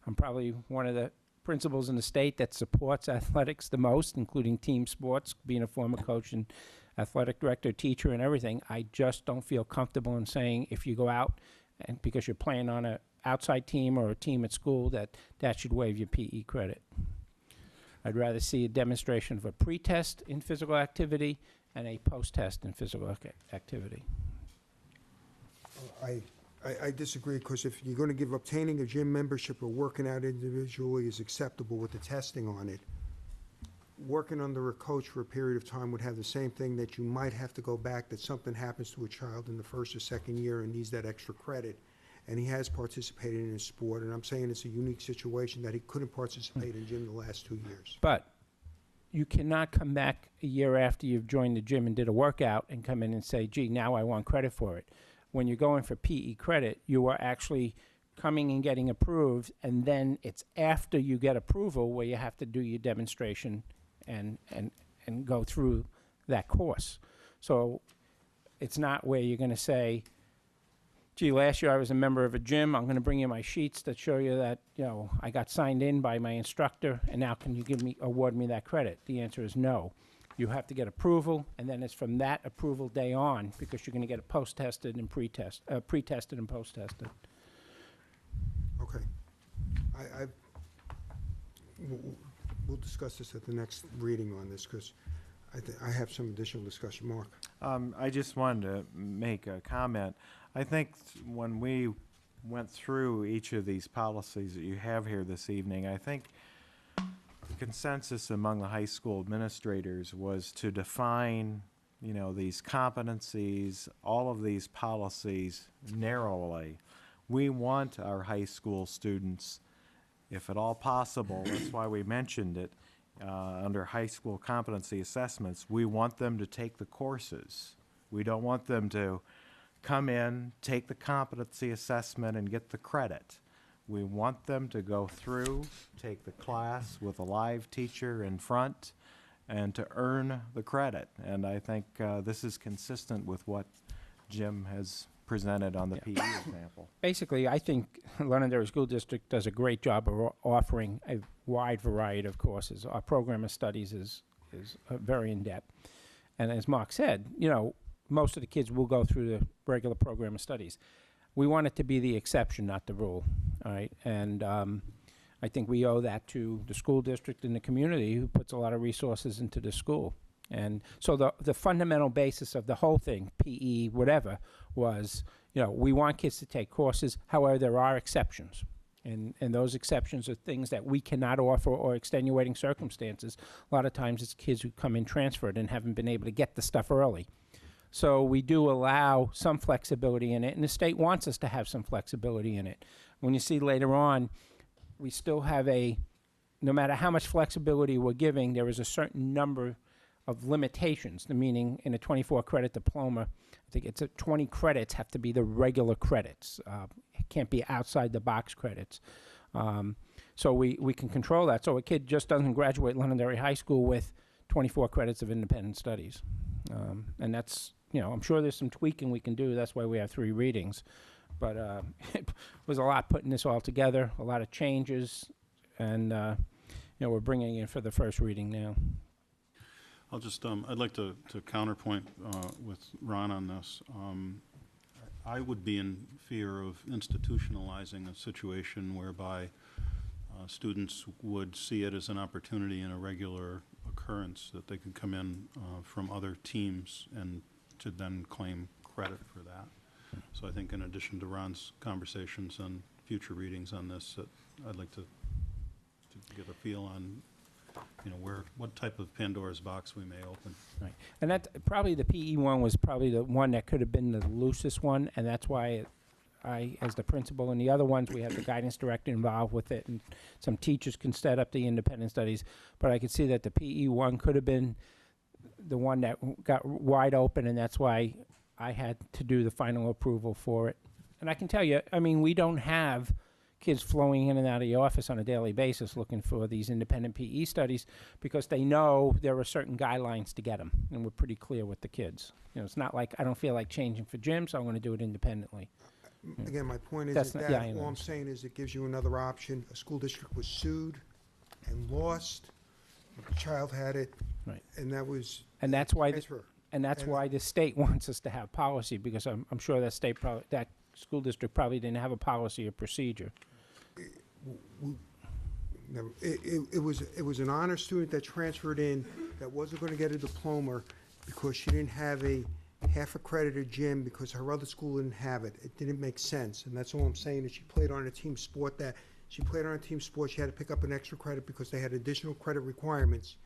I'm probably one of the principals in the state that supports athletics the most, including team sports, being a former coach and athletic director, teacher, and everything. I just don't feel comfortable in saying if you go out and because you're playing on an outside team or a team at school that should waive your PE credit. I'd rather see a demonstration of a pre-test in physical activity and a post-test in physical activity.
I disagree, because if you're going to give obtaining a gym membership or working out individually is acceptable with the testing on it, working under a coach for a period of time would have the same thing, that you might have to go back, that something happens to a child in the first or second year and needs that extra credit, and he has participated in a sport, and I'm saying it's a unique situation that he couldn't participate in gym the last 2 years.
But you cannot come back a year after you've joined the gym and did a workout and come in and say, gee, now I want credit for it. When you're going for PE credit, you are actually coming and getting approved, and then it's after you get approval where you have to do your demonstration and go through that course. So it's not where you're going to say, gee, last year I was a member of a gym, I'm going to bring you my sheets that show you that, I got signed in by my instructor, and now can you award me that credit? The answer is no. You have to get approval, and then it's from that approval day on, because you're going to get it post-tested and pre-tested and post-tested.
Okay. We'll discuss this at the next reading on this, because I have some additional discussion. Mark?
I just wanted to make a comment. I think when we went through each of these policies that you have here this evening, I think the consensus among the high school administrators was to define, these competencies, all of these policies narrowly. We want our high school students, if at all possible, that's why we mentioned it, under high school competency assessments, we want them to take the courses. We don't want them to come in, take the competency assessment, and get the credit. We want them to go through, take the class with a live teacher in front, and to earn the credit. And I think this is consistent with what Jim has presented on the PE example.
Basically, I think Londonderry School District does a great job of offering a wide variety of courses. Our program of studies is very in-depth. And as Mark said, most of the kids will go through the regular program of studies. We want it to be the exception, not the rule, all right? And I think we owe that to the school district and the community, who puts a lot of resources into the school. And so the fundamental basis of the whole thing, PE, whatever, was, we want kids to take courses. However, there are exceptions. And those exceptions are things that we cannot offer, or extenuating circumstances. A lot of times it's kids who come in transferred and haven't been able to get the stuff early. So we do allow some flexibility in it, and the state wants us to have some flexibility in it. When you see later on, we still have no matter how much flexibility we're giving, there is a certain number of limitations, meaning in a 24-credit diploma, I think it's 20 credits have to be the regular credits. It can't be outside the box credits. So we can control that. So a kid just doesn't graduate Londonderry High School with 24 credits of independent studies. And that's, I'm sure there's some tweaking we can do. That's why we have 3 readings. But it was a lot putting this all together, a lot of changes, and we're bringing it in for the first reading now.
I'll just, I'd like to counterpoint with Ron on this. I would be in fear of institutionalizing a situation whereby students would see it as an opportunity and a regular occurrence that they could come in from other teams and to then claim credit for that. So I think in addition to Ron's conversations and future readings on this, that I'd like to get a feel on what type of Pandora's box we may open.
Right. And that probably the PE one was probably the one that could have been the loosest one, and that's why I, as the principal, and the other ones, we have the guidance director involved with it, and some teachers can set up the independent studies. But I could see that the PE one could have been the one that got wide open, and that's why I had to do the final approval for it. And I can tell you, we don't have kids flowing in and out of the office on a daily basis looking for these independent PE studies, because they know there are certain guidelines to get them, and we're pretty clear with the kids. It's not like I don't feel like changing for gym, so I'm going to do it independently.
Again, my point is
That's
that
not- yeah, I
all I'm
understand.
saying is it gives you another option. A school district was sued and lost, the child had it,
Right.
and that was
And that's why,
transfer.
and that's
And-
why the state wants us to have policy, because I'm sure that state probably, that school district probably didn't have a policy or procedure.
Never- It was an honor student that transferred in that wasn't going to get a diploma because she didn't have a half-accredited gym because her other school didn't have it. It didn't make sense, and that's all I'm saying, is she played on a team sport she had to pick up an extra credit because they had additional credit requirements,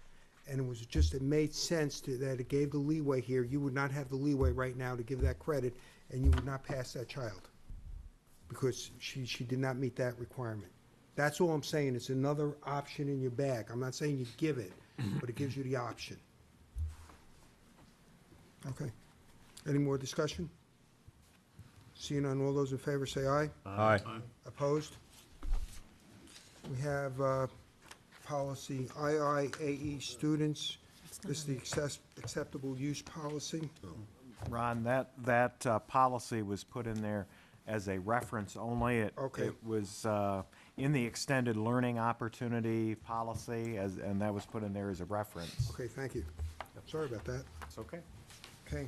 and it made sense that it gave the leeway here. You would not have the leeway right now to give that credit, and you would not pass that child because she did not meet that requirement. That's all I'm saying. It's another option in your bag. I'm not saying you give it, but it gives you the option. Okay. Any more discussion? Seeing none, all those in favor say aye.
Aye.
Opposed? We have policy IIAE students. This is the acceptable use policy.
Ron, that policy was put in there as a reference only.
Okay.
It was in the extended learning opportunity policy, and that was put in there as a reference.
Okay, thank you. Sorry about that.
It's okay.
Okay.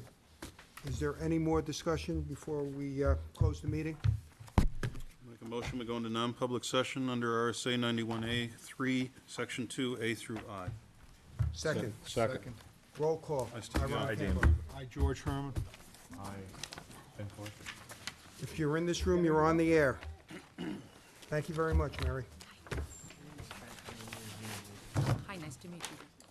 Is there any more discussion before we close the meeting?
Make a motion, we go into non-public session under RSA 91A3, Section 2A through I.
Second.
Second.
Roll call.
I still
Ron
got it.
Campbell.
Hi, George Herman.
If you're in this room, you're on the air. Thank you very much, Mary.
Hi, nice to meet you.